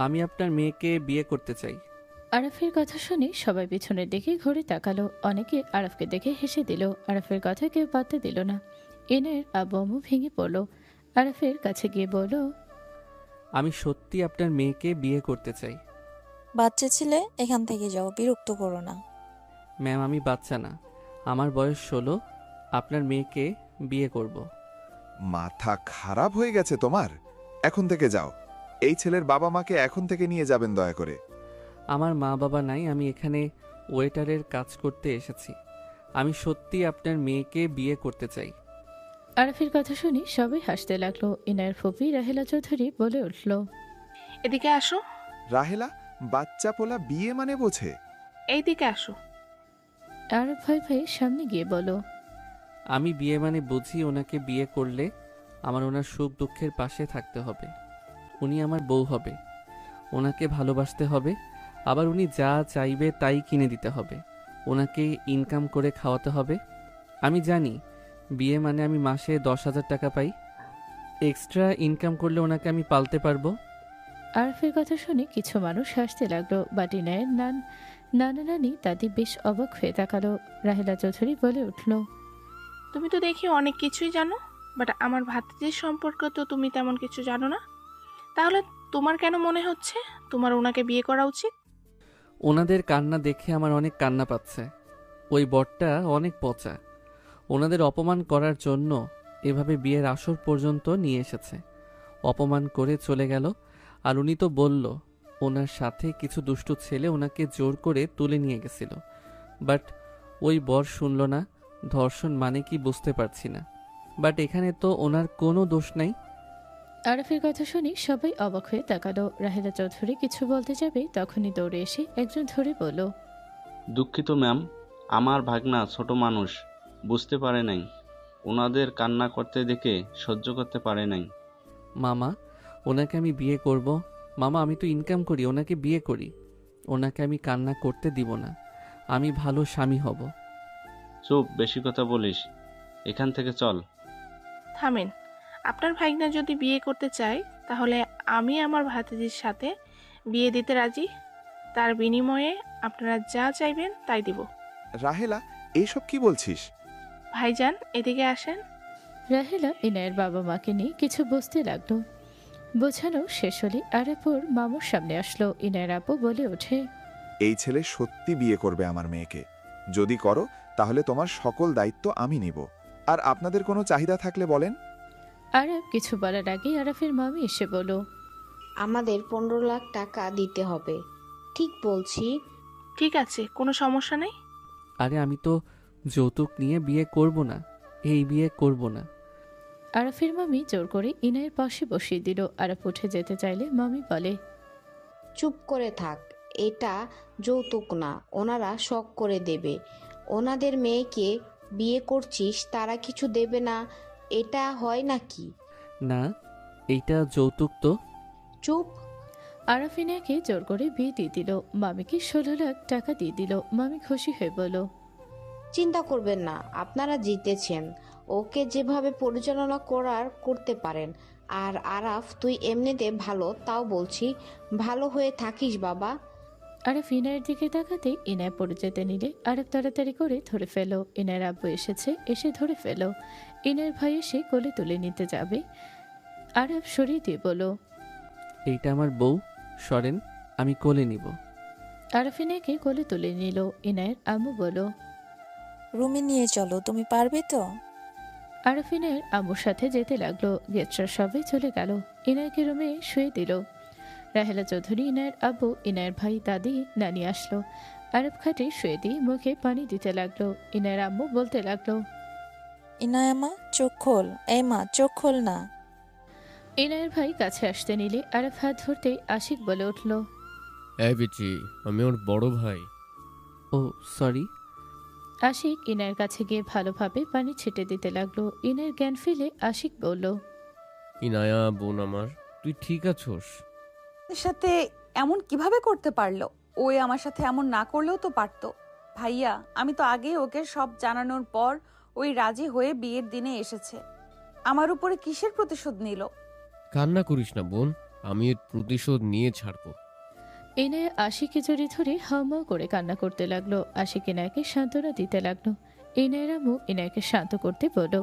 আমি আপনার মেয়েকে বিয়ে করতে চাই। আরাফের কথা শুনে সবাই পিছনের দিকে ঘুরে তাকালো। অনেকে আরাফকে দেখে হেসে দিল। আরাফের কথা কেউ পাত্তা দিল না। ইনায়ের আব্বু আম্মু ভেঙে পড়ল। আরাফের কাছে গিয়ে বলল, আমি সত্যি আপনার মেয়েকে বিয়ে করতে চাই। বাচ্চা ছেলে, এখান থেকে যাও, বিরক্ত করো না। ম্যাম, আমি বাচ্চা না, আমার বয়স 16। আপনার মেয়েকে বিয়ে করব। মাথা খারাপ হয়ে গেছে তোমার? এখন থেকে যাও। এই ছেলের বাবা মাকে এখন থেকে নিয়ে যাবেন দয়া করে। আমার মা বাবা নাই, আমি এখানে ওয়েটারের কাজ করতে এসেছি। আমি সত্যি আপনার মেয়েকে বিয়ে করতে চাই। আরাফের কথা শুনে সবাই হাসতে লাগলো। ইনায়ের ফুপি রাহেলা চৌধুরী বলে উঠল, এদিকে আসো। রাহেলা, বাচ্চা পোলা বিয়ে মানে বোঝে? এইদিকে আসো। আরাফ ভয় ভয়ে সামনে গিয়ে বলো, আমি বিয়ে মানে বুঝি ওনাকে বিয়ে করলে আমার ওনার সুখ দুঃখের পাশে থাকতে হবে। উনি আমার বউ হবে, ওনাকে ভালোবাসতে হবে, আবার উনি যা চাইবে তাই কিনে দিতে হবে, ওনাকে ইনকাম করে খাওয়াতে হবে। আমি জানি বিয়ে মানে আমি মাসে 10,000 টাকা পাই, এক্সট্রা ইনকাম করলে ওনাকে আমি পালতে পারবো। আরাফের কথা শুনে কিছু মানুষ হাসতে লাগলো। বাট ইনায়ের নানা নানি দাদি বেশ অবাক হয়ে তাকালো। রাহেলা চৌধুরী বলে উঠল, তুমি তো দেখি অনেক কিছুই জানো, বাট আমার ভাতিজির সম্পর্কে তো তুমি তেমন কিছু জানো না। তাহলে তোমার কেন মনে হচ্ছে তোমার ওনাকে বিয়ে করা উচিত? ওনাদের কান্না দেখে আমার অনেক কান্না পাচ্ছে। ওই বরটা অনেক পচা। ওনাদের অপমান করার জন্য এভাবে বিয়ের আসর পর্যন্ত নিয়ে এসেছে। অপমান করে চলে গেল। আর উনি তো বলল ওনার সাথে কিছু দুষ্টু ছেলে ওনাকে জোর করে তুলে নিয়ে গেছিল। বাট ওই বর শুনল না। ধর্ষণ মানে কি বুঝতে পারছি না। বাট এখানে তো ওনার কোনো দোষ নাই। আরাফের কথা শুনে সবাই অবাক হয়ে তাকালো। রাহেলা চৌধুরী কিছু বলতে যাবে তখনই দৌড়ে এসে একজন ধরে বলল, দুঃখিত ম্যাম, আমার ভাগনা ছোট মানুষ, বুঝতে পারে নাই। ওনাদের কান্না করতে দেখে সহ্য করতে পারে নাই। মামা, ওনাকে আমি বিয়ে করব। মামা, আমি তো ইনকাম করি, ওনাকে বিয়ে করি। ওনাকে আমি কান্না করতে দিব না। আমি ভালো স্বামী হব। চুপ, বেশি কথা বলিস, এখান থেকে চল। থামেন। আপনার ভাইগনা যদি বিয়ে করতে চায় তাহলে আমি আমার ভাতিজির সাথে বিয়ে দিতে রাজি। তার বিনিময়ে আপনারা যা চাইবেন তাই দিব। রাহেলা, এইসব কি বলছিস? ভাইজান, এদিকে আসেন। রাহেলা ইনায়ের বাবা মাকে নিয়ে কিছু বুঝতে লাগলো। বোঝানো শেষ হলে আরাপুর মামুর সামনে আসলো। ইনায়ের আপু বলে ওঠে, এই ছেলে সত্যি বিয়ে করবে আমার মেয়েকে। যদি করো তাহলে তোমার সকল দায়িত্ব আমি নিব। আর আপনাদের কোনো চাহিদা থাকলে বলেন। আরাফ কিছু বলার আগে আরাফের মামি এসে বলল, আমাদের 15 লাখ টাকা দিতে হবে। ঠিক বলছি? ঠিক আছে, কোনো সমস্যা নেই। আরে আমি তো যৌতুক নিয়ে বিয়ে করব না, এই বিয়ে করব না। আরাফের মামি জোর করে ইনায়ের পাশে বসিয়ে দিল। আরাফ উঠে যেতে চাইলে মামি বলে, চুপ করে থাক, এটা যৌতুক না, ওনারা শখ করে দেবে। ওনাদের মেয়েকে বিয়ে করছিস, তারা কিছু দেবে না, এটা হয় নাকি? না, এইটা যৌতুক তো। চুপ। আরাফ ইনায়াকে জোর করে বিয়ে দিয়ে দিল। মামিকে 16 লাখ টাকা দিয়ে দিল। মামি খুশি হয়ে বলল, চিন্তা করবেন না, আপনারা জিতেছেন। ওকে যেভাবে পরিচালনা করার করতে পারেন। আর আরাফ, তুই এমনিতে ভালো, তাও বলছি ভালো হয়ে থাকিস বাবা। আরাফ ইনায়ের দিকে তাকাতে ইনায় পড়ে যেতে নিলে আরাফ তাড়াতাড়ি করে ধরে ফেলো। ইনায়ের আব্বু এসেছে, এসে ধরে ফেলো। ইনায়ের ভাই এসে কোলে তুলে নিতে যাবে। আরাফ সরিয়ে দিয়ে বলল, এইটা আমার বউ, সরেন, আমি কোলে নিব। আরাফ ইনায়কে কোলে তুলে নিল। ইনায়ের আম্মু বলল, রুমে নিয়ে চলো, তুমি পারবে তো? আরাফ ইনায়ের আম্মুর সাথে যেতে লাগলো। গেস্টরা সবাই চলে গেল। ইনায়কে রুমে শুয়ে দিল। রাহেলা চৌধুরী, ইনায়ের আব্বু, ইনায়ের ভাই, দাদি, নানি আসলো। আরাফ খাটে শুয়ে দিয়ে মুখে পানি দিতে লাগলো। ইনায়ের আম্মু বলতে লাগলো, ইনায়া মা, চোখ খোল। এই মা, চোখ খোল না। ইনায়ের ভাই কাছে আসতে নিলে আরাফ হাত ধরতে আশিক বলে উঠল, এই বিচি, আমি ওর বড় ভাই। ও সরি। আশিক ইনায়ের কাছে গিয়ে ভালোভাবে পানি ছিটে দিতে লাগলো। ইনায়ের জ্ঞান ফিরে আশিক বলল, ইনায়া বোন আমার, তুই ঠিক আছোস? এর সাথে এমন কিভাবে করতে পারলো? ওই আমার সাথে এমন না করলেও তো পারতো। ভাইয়া, আমি তো আগেই ওকে সব জানানোর পর ওই রাজি হয়ে বিয়ের দিনে এসেছে। আমার উপরে কিসের প্রতিশোধ নিল? কান্না করিস না বোন, আমি এর প্রতিশোধ নিয়ে ছাড়বো। ইনায়া আশিকে জড়িয়ে ধরে হাউমাউ করে কান্না করতে লাগলো। আশিক ইনায়াকে সান্ত্বনা দিতে লাগলো। ইনায়ের আম্মু ইনায়াকে শান্ত করতে বলল।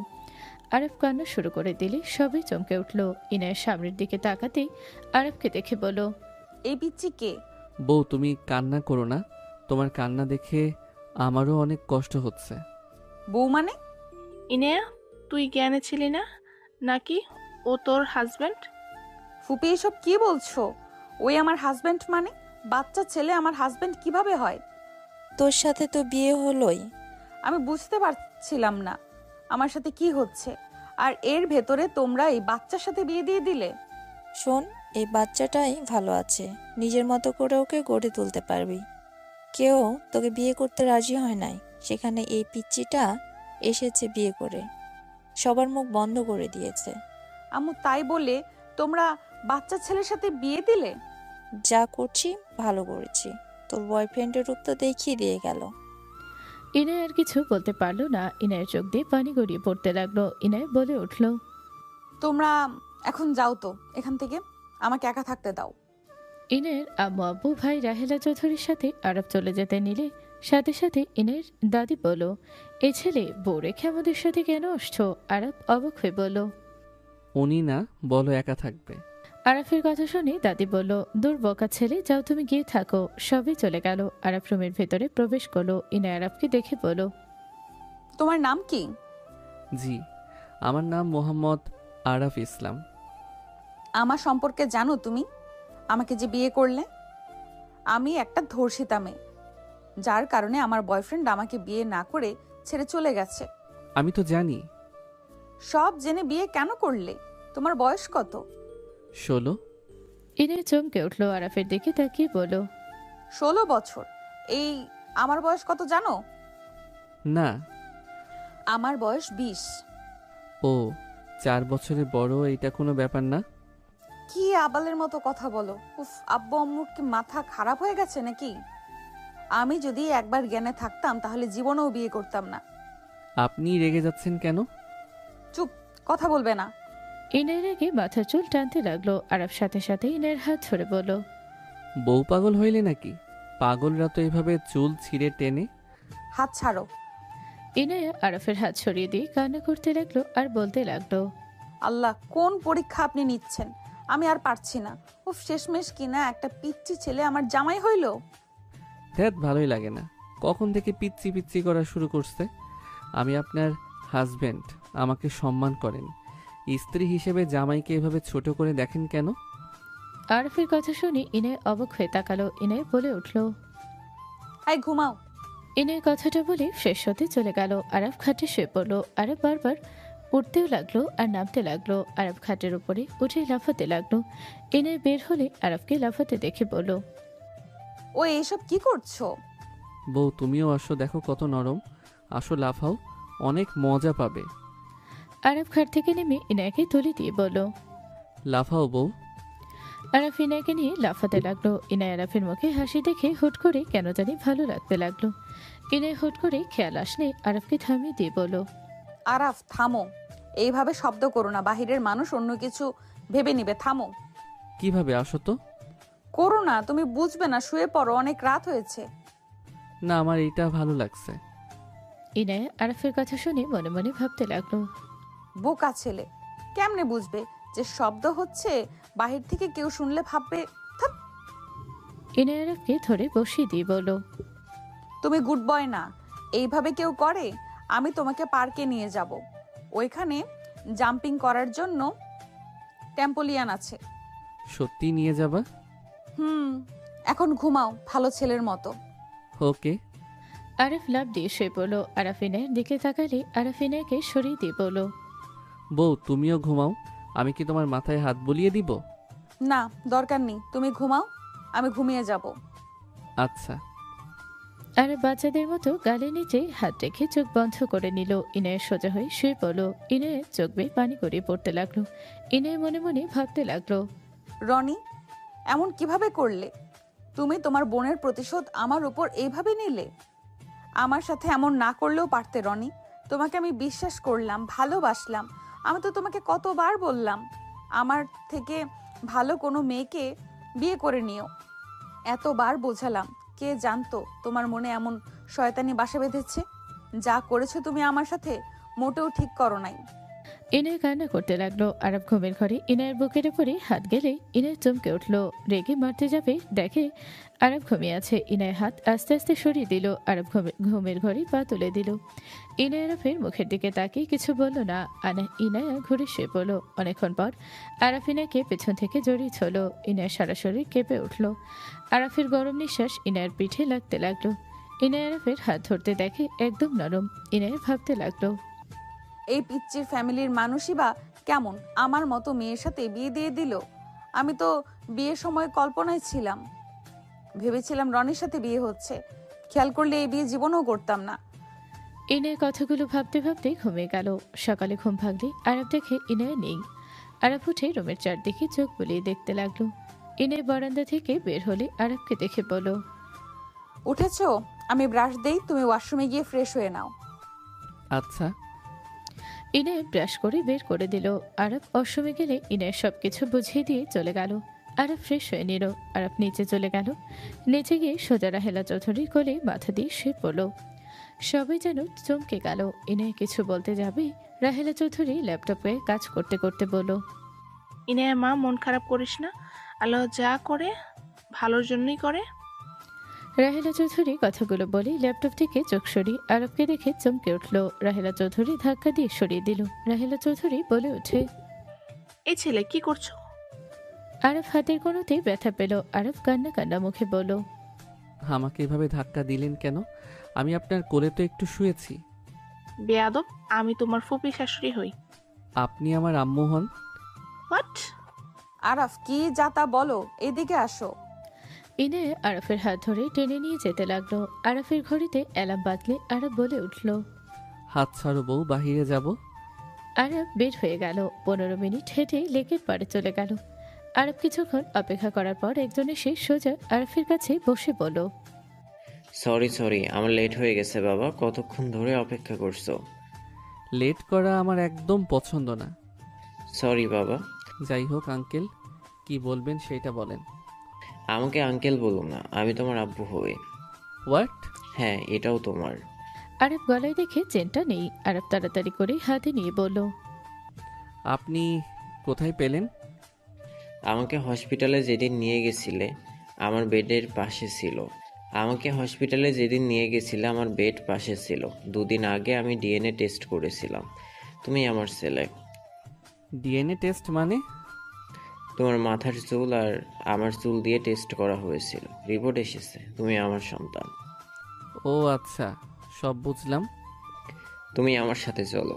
আরব কান্না শুরু করে দিলে সবাই চমকে উঠল। ইনায়ের সামনের দিকে তাকাতেই আরবকে দেখে বলল, এই পিচ্চি কে? বউ তুমি কান্না করো না, তোমার কান্না দেখে আমারও অনেক কষ্ট হচ্ছে। বউ মানে? ইনেয়া, তুই জ্ঞানে ছিলি না নাকি ও তোর হাজব্যান্ড? ফুপি এসব কি বলছো? ওই আমার হাজবেন্ড মানে? বাচ্চা ছেলে আমার হাজবেন্ড কিভাবে হয়? তোর সাথে তো বিয়ে হলোই। আমি বুঝতে পারছিলাম না আমার সাথে কি হচ্ছে, আর এর ভেতরে তোমরা এই বাচ্চার সাথে বিয়ে দিয়ে দিলে। শোন, এই বাচ্চাটাই ভালো আছে, নিজের মতো করে ওকে গড়ে তুলতে পারবি। কেউ তোকে বিয়ে করতে রাজি হয় নাই, সেখানে এই পিচ্চিটা এসেছে বিয়ে করে, সবার মুখ বন্ধ করে দিয়েছে। আম্মু তাই বলে তোমরা বাচ্চা ছেলের সাথে বিয়ে দিলে? যা করছি ভালো করেছি, তোর বয়ফ্রেন্ডের রূপ তো দেখিয়ে দিয়ে গেল। ইনায় আর কিছু বলতে পারলো না। ইনায়ের চোখ দিয়ে পানি গড়িয়ে পড়তে লাগলো। ইনায় বলে উঠল, তোমরা এখন যাও তো এখান থেকে, আমাকে একা থাকতে দাও। ইনায়ের আম্মু আব্বু ভাই রাহেলা চৌধুরীর সাথে আরব চলে যেতে নিলে সাথে সাথে ইনায়ের দাদি বলল, এ ছেলে বউ রেখে আমাদের সাথে কেন আসছো? আরব অবাক হয়ে বলল। উনি না, বলো একা থাকবে। আরাফের কথা শুনে দাদি বলল, দূর বকা ছেলে, যাও তুমি গিয়ে থাকো। সবই চলে গেল। আরাফ রুমের ভেতরে প্রবেশ করলো। ইনায় আরাফকে দেখে বলল, তোমার নাম কি? জি, আমার নাম মোহাম্মদ আরাফ ইসলাম। আমার সম্পর্কে জানো তুমি? আমাকে যে বিয়ে করলে, আমি একটা ধর্ষিতা মেয়ে, যার কারণে আমার বয়ফ্রেন্ড আমাকে বিয়ে না করে ছেড়ে চলে গেছে। আমি তো জানি। সব জেনে বিয়ে কেন করলে? তোমার বয়স কত? 16। ইনায় চমকে উঠলো। আরাফের দিকে তাকিয়ে বলল, 16 বছর? এই আমার বয়স কত জানো? না। আমার বয়স 20। ও, 4 বছরের বড়, এটা কোনো ব্যাপার না। কি আবালের মতো কথা বলো! উফ, আব্বু আম্মুর কি মাথা খারাপ হয়ে গেছে নাকি? আমি যদি একবার জ্ঞানে থাকতাম তাহলে জীবনেও বিয়ে করতাম না। আপনি রেগে যাচ্ছেন কেন? চুপ, কথা বলবে না। ইনায়ের রেগে মাথার চুল টানতে লাগলো। আরাফ সাথে সাথে ইনায়ের হাত ধরে বলল, বউ পাগল হইলে নাকি? পাগলরা তো এভাবে চুল ছিঁড়ে টেনে। হাত ছাড়ো। ইনায়া আরাফের হাত সরিয়ে দিয়ে কান্না করতে লাগলো আর বলতে লাগলো, আল্লাহ, কোন পরীক্ষা আপনি নিচ্ছেন? আমি আর পারছি না। উফ, শেষমেশ কিনা একটা পিচ্চি ছেলে আমার জামাই হইল। ধ্যাত, ভালোই লাগে না। কখন থেকে পিচ্ছি পিচ্ছি করা শুরু করছে? আমি আপনার হাজবেন্ড, আমাকে সম্মান করেন। স্ত্রী হিসেবে জামাইকে এভাবে ছোট করে দেখেন কেন? আরাফের কথা শুনে ইনায় অবাক হয়ে তাকালো। ইনায় বলে উঠল, এই ঘুমাও। ইনায় কথাটা বলে ফ্রেশ হতে চলে গেল। আরাফ খাটে শুয়ে পড়লো। আরাফ বারবার উঠতেও লাগলো আর নামতে লাগলো। আরাফ খাটের উপরে উঠে লাফাতে লাগলো। ইনায় বের হলে আরাফকে লাফাতে দেখে বলল, ও এসব কি করছো? বউ তুমিও আসো, দেখো কত নরম। আসো, লাফাও, অনেক মজা পাবে। আরাফ খাট থেকে নেমে ইনায়কে তুলে দিয়ে বলল, লাফাও বউ। আরাফ ইনায়কে নিয়ে লাফাতে লাগলো। ইনায় আরাফের মুখে হাসি দেখে হুট করে কেন জানি ভালো লাগতে লাগলো। ইনায় হুট করে খেয়াল আসলে আরাফকে থামিয়ে দিয়ে বলল, আরাফ থামো, এইভাবে শব্দ করো না, বাহিরের মানুষ অন্য কিছু ভেবে নিবে। থামো। কিভাবে? আসো তো। করো না, তুমি বুঝবে না, শুয়ে পড়ো, অনেক রাত হয়েছে। না, আমার এইটা ভালো লাগছে। ইনায় আরাফের কথা শুনে মনে মনে ভাবতে লাগলো, বোকা ছেলে, কেমনে বুঝবে যে শব্দ হচ্ছে? বাহির থেকে কেউ শুনলে ভাববে। ধ্যাৎ। ইনায় আরাফকে ধরে বসিয়ে দিয়ে বলল, তুমি গুড বয় না, এইভাবে কেউ করে? আমি তোমাকে পার্কে নিয়ে যাব, ওইখানে জাম্পিং করার জন্য ট্যাম্পোলিয়ান আছে। সত্যি নিয়ে যাবা? এখন ঘুমাও ভালো ছেলের মতো। ওকে। আরাফ লাফ দিয়ে শুয়ে পড়লো। আরাফ ইনায়ের দিকে তাকালে আরাফ ইনায়কে সরিয়ে দিয়ে বলল, বউ তুমিও ঘুমাও, আমি কি তোমার মাথায় হাত বুলিয়ে দিব? না, দরকার নেই, তুমি ঘুমাও, আমি ঘুমিয়ে যাব। আচ্ছা। আরাফ বাচ্চাদের মতো গালের নিচে হাত রেখে চোখ বন্ধ করে নিল। ইনায়ের সোজা হয়ে শুয়ে পড়লো। ইনায়ের চোখ বেয়ে পানি গড়িয়ে পড়তে লাগলো। ইনায় মনে মনে ভাবতে লাগলো, রনি, এমন কিভাবে করলে? তুমি তোমার বোনের প্রতিশোধ আমার উপর এইভাবে নিলে? আমার সাথে এমন না করলেও পারতে রনি। তোমাকে আমি বিশ্বাস করলাম, ভালোবাসলাম। আমি তো তোমাকে কতবার বললাম আমার থেকে ভালো কোনো মেয়েকে বিয়ে করে নিও। এতবার বোঝালাম, কে জানতো তোমার মনে এমন শয়তানি বাসা বেঁধেছে। যা করেছো তুমি আমার সাথে মোটেও ঠিক করো নাই। ইনায় কান্না করতে লাগলো। আরব ঘুমের ঘরে ইনায়ের বুকের উপরে হাত গেলে ইনায় চমকে উঠলো। রেগে মারতে যাবে, দেখে আরব ঘুমিয়ে আছে। ইনায়ের হাত আস্তে আস্তে সরিয়ে দিল। আরব ঘুমের ঘরে পা তুলে দিল। ইনায় আরফের মুখের দিকে তাকিয়ে কিছু বলল না। ইনায়া ঘুরে শুয়ে পড়ল। অনেকক্ষণ পর আরফ ইনায়কে পেছন থেকে জড়িয়ে ছিল। ইনায় সরাসরি কেঁপে উঠল। আরফের গরম নিঃশ্বাস ইনায়ের পিঠে লাগতে লাগলো। ইনায় আরফের হাত ধরতে দেখে একদম নরম। ইনায় ভাবতে লাগলো, এই পিচ্চির ফ্যামিলির মানুষই বা কেমন আমার মতো মেয়ের সাথে বিয়ে দিয়ে দিল। আমি তো বিয়ের সময় কল্পনায় ছিলাম, ভেবেছিলাম রনির সাথে বিয়ে হচ্ছে। খেয়াল করলে এই বিয়ে জীবনেও করতাম না। ইনায় কথাগুলো ভাবতে ভাবতে ঘুমিয়ে গেল। সকালে ঘুম ভাঙলে আরব দেখে ইনায় নেই। আরব উঠে রুমের চারদিকে চোখ বুলিয়ে দেখতে লাগলো। ইনায় বারান্দা থেকে বের হলে আরবকে দেখে বলল, উঠেছো? আমি ব্রাশ দেই, তুমি ওয়াশরুমে গিয়ে ফ্রেশ হয়ে নাও। আচ্ছা। ইনায় ব্রাশ করে বের করে দিল। আরব অসমে গেলে ইনায় সবকিছু বুঝিয়ে দিয়ে চলে গেল। আরব ফ্রেশ হয়ে নিল। আরব নিচে চলে গেল। নিচে গিয়ে সোজা রাহেলা চৌধুরীর কোলে মাথা দিয়ে শুয়ে পড়ল। সবাই যেন চমকে গেল। ইনায় কিছু বলতে যাবে, রাহেলা চৌধুরী ল্যাপটপে কাজ করতে করতে বলল, ইনায়া মা, মন খারাপ করিস না। আল্লাহ যা করে ভালোর জন্যই করে। রাহেলা চৌধুরী কথাগুলো বলে ল্যাপটপ থেকে চোখ সরিয়ে আরবকে দেখে চমকে উঠল। রাহেলা চৌধুরী ধাক্কা দিয়ে সরিয়ে দিল। রাহেলা চৌধুরী বলে ওঠে, এই ছেলে কি করছো? আরব হাতের কোনোতে ব্যথা পেল। আরব কান্না কান্না মুখে বলল, আমাকে এভাবে ধাক্কা দিলেন কেন? আমি আপনার কোলে তো একটু শুয়েছি। বেয়াদব, আমি তোমার ফুপি শাশুড়ি হই। আপনি আমার আম্মু হন। হোয়াট? আরাফ, কি যা তা বলো, এদিকে আসো। ইনে আরফের হাত ধরে টেনে নিয়ে যেতে লাগলো। আরফের ঘড়িতে অ্যালার্ম বাজলে আরব বলে উঠল, হাত ছাড়ো বউ, বাহিরে যাব। আরব বের হয়ে গেল। 15 মিনিট হেঁটে লেকের পাড়ে চলে গেল। আরব কিছুক্ষণ অপেক্ষা করার পর একজন এসে সোজা আরফের কাছে বসে বলল, সরি আমার লেট হয়ে গেছে বাবা, কতক্ষণ ধরে অপেক্ষা করছো? লেট করা আমার একদম পছন্দ না। সরি বাবা। যাই হোক আঙ্কেল, কি বলবেন সেটা বলেন। আমাকে আঙ্কেল বলো না, আমি তোমার আব্বু হই। হোয়াট? হ্যাঁ, এটাও তোমার। আরব গলায় দেখে চেনটা নেই। আরব তাড়াতাড়ি করে হাতে নিয়ে বলল, আপনি কোথায় পেলেন? আমাকে হসপিটালে যেদিন নিয়ে গেছিলে আমার বেডের পাশে ছিল। আমার বেড পাশে ছিল। 2 দিন আগে আমি ডিএনএ টেস্ট করেছিলাম, তুমি আমার ছেলে। ডিএনএ টেস্ট মানে? তোমার মাথার চুল আর আমার চুল দিয়ে টেস্ট করা হয়েছিল, রিপোর্ট এসেছে তুমি আমার সন্তান। ও আচ্ছা, সব বুঝলাম। তুমি আমার সাথে চলো।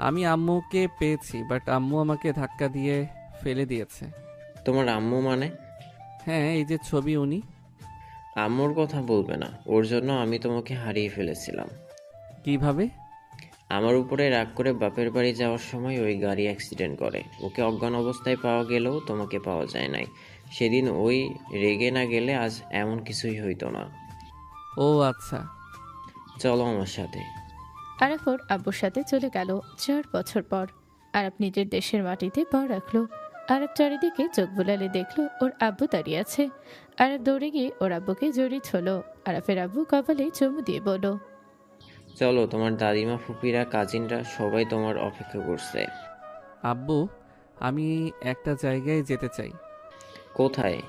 আমি আম্মুকে পেয়েছি, বাট আম্মু আমাকে ধাক্কা দিয়ে ফেলে দিয়েছে। তোমার আম্মু মানে? হ্যাঁ, এই যে ছবি উনি। আম্মুর কথা বলবে না, ওর জন্য আমি তোমাকে হারিয়ে ফেলেছিলাম। কিভাবে? আমার উপরে রাগ করে বাপের বাড়ি যাওয়ার সময় ওই গাড়ি অ্যাক্সিডেন্ট করে। ওকে অজ্ঞান অবস্থায় পাওয়া গেলেও তোমাকে পাওয়া যায় নাই। সেদিন ওই রেগে না গেলে আজ এমন কিছুই হইতো না। ও আচ্ছা। চলো আমার সাথে। আরব ওর আব্বুর সাথে চলে গেল 4 বছর পর। আরব নিজের দেশের মাটিতে পা রাখলো। আরব চারিদিকে চোখ বুলালে দেখলো ওর আব্বু দাঁড়িয়ে আছে। আরব দৌড়ে গিয়ে ওর আব্বুকে জড়িয়ে হলো। আরবের আব্বু কপালে চুমু দিয়ে বলল, চলো, তোমার দাদিমা, ফুপিরা, কাজিনরা সবাই তোমার অপেক্ষা করছে। আব্বু, আমি একটা জায়গায় যেতে চাই। কোথায়?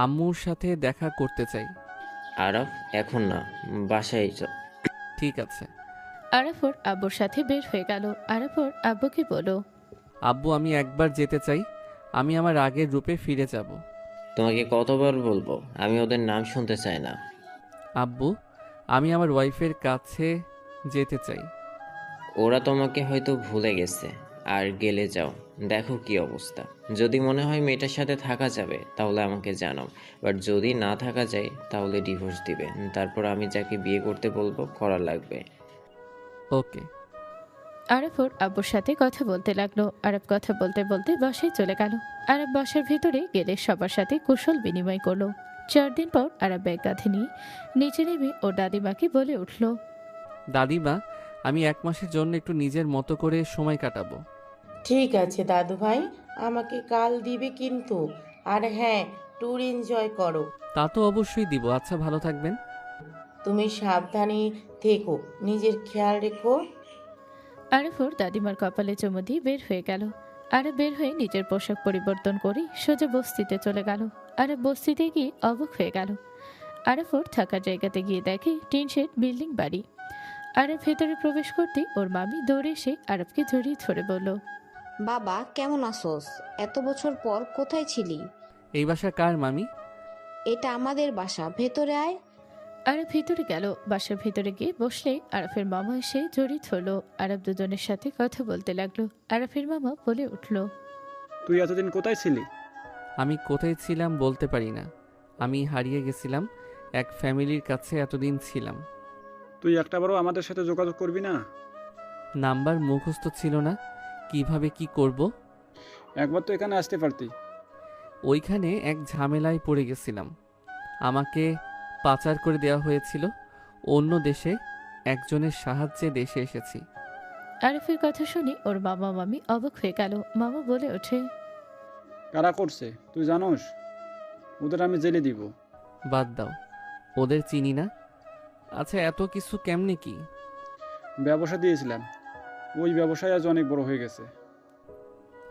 আম্মুর সাথে দেখা করতে চাই। আরব, এখন না, বাসায় ঠিক আছে। আরব ওর আব্বুর সাথে বের হয়ে গেল। আরব ওর আব্বুকে বলল, আব্বু, আমি একবার যেতে চাই। আমি আমার আগের রূপে ফিরে যাব। তোমাকে কতবার বলবো, আমি ওদের নাম শুনতে চাই না। আব্বু, আমি আমার ওয়াইফের কাছে যেতে চাই। ওরা তোমাকে হয়তো ভুলে গেছে, আর গেলে যাও, দেখো কি অবস্থা। যদি মনে হয় মেয়েটার সাথে থাকা যাবে তাহলে আমাকে জানাও, বাট যদি না থাকা যায় তাহলে ডিভোর্স দিবে। তারপর আমি যাকে বিয়ে করতে বলবো করা লাগবে। ওকে। আরব ওর আব্বুর সাথে কথা বলতে লাগলো। আরব কথা বলতে বলতে বাসায় চলে গেল। আরব বাসার ভেতরে গেলে সবার সাথে কুশল বিনিময় করলো। 4 দিন পর আরব ব্যাগ কাঁধে নিয়ে নিচে নেমে ওর দাদিমাকে বলে উঠল, দাদিমা, আমি 1 মাসের জন্য একটু নিজের মতো করে সময় কাটাবো। ঠিক আছে দাদু ভাই, আমাকে কাল দিবে কিন্তু। আর হ্যাঁ, ট্যুর এনজয় করো। তা তো অবশ্যই দিব। আচ্ছা, ভালো থাকবেন। তুমি সাবধানে থেকো, নিজের খেয়াল রেখো। আরফ ওর দাদিমার কপালে চুমু দিয়ে বের হয়ে গেল। আরব বের হয়ে নিজের পোশাক পরিবর্তন করে সোজা বস্তিতে চলে গেল। আরব বস্তিতে গিয়ে অবাক হয়ে গেল। আরফ ওর থাকার জায়গাতে গিয়ে দেখে টিন শেড বিল্ডিং বাড়ি। আরব ভেতরে প্রবেশ করতে ওর মামি দৌড়ে এসে আরবকে জড়িয়ে ধরে বলল, বাবা কেমন আসোস? এত বছর পর কোথায় ছিলি? এই বাসা কার মামি? এটা আমাদের বাসা, ভেতরে আয়। আরব ভেতরে গেল। বাসার ভেতরে গিয়ে বসলে আরফের মামা এসে জড়িত হলো। আরব দুজনের সাথে কথা বলতে লাগলো। আরফের মামা বলে উঠল, তুই এতদিন কোথায় ছিলি? আমি কোথায় ছিলাম বলতে পারি না। আমি হারিয়ে গেছিলাম। এক ফ্যামিলির কাছে এতদিন ছিলাম। তুই একটাবারও আমাদের সাথে যোগাযোগ করবি না? নাম্বার মুখস্থ ছিল না, কিভাবে কি করব। একবার তো এখানে আসতে পারতি। ওইখানে এক ঝামেলায় পড়ে গেছিলাম। আমাকে পাচার করে দেওয়া হয়েছিল। অন্য দেশে একজনের সাহায্যে দেশে এসেছি। আরফের কথা শুনে ওর মামা মামি অবাক হয়ে গেল। মামা বলে ওঠে, কারা করছে তুই জানোস? ওদের আমি জেলে দিব। বাদ দাও, ওদের চিনি না। আচ্ছা, এত কিছু কেমনে কি? ব্যবসা দিয়েছিলাম, ওই ব্যবসায় আজ অনেক বড় হয়ে গেছে।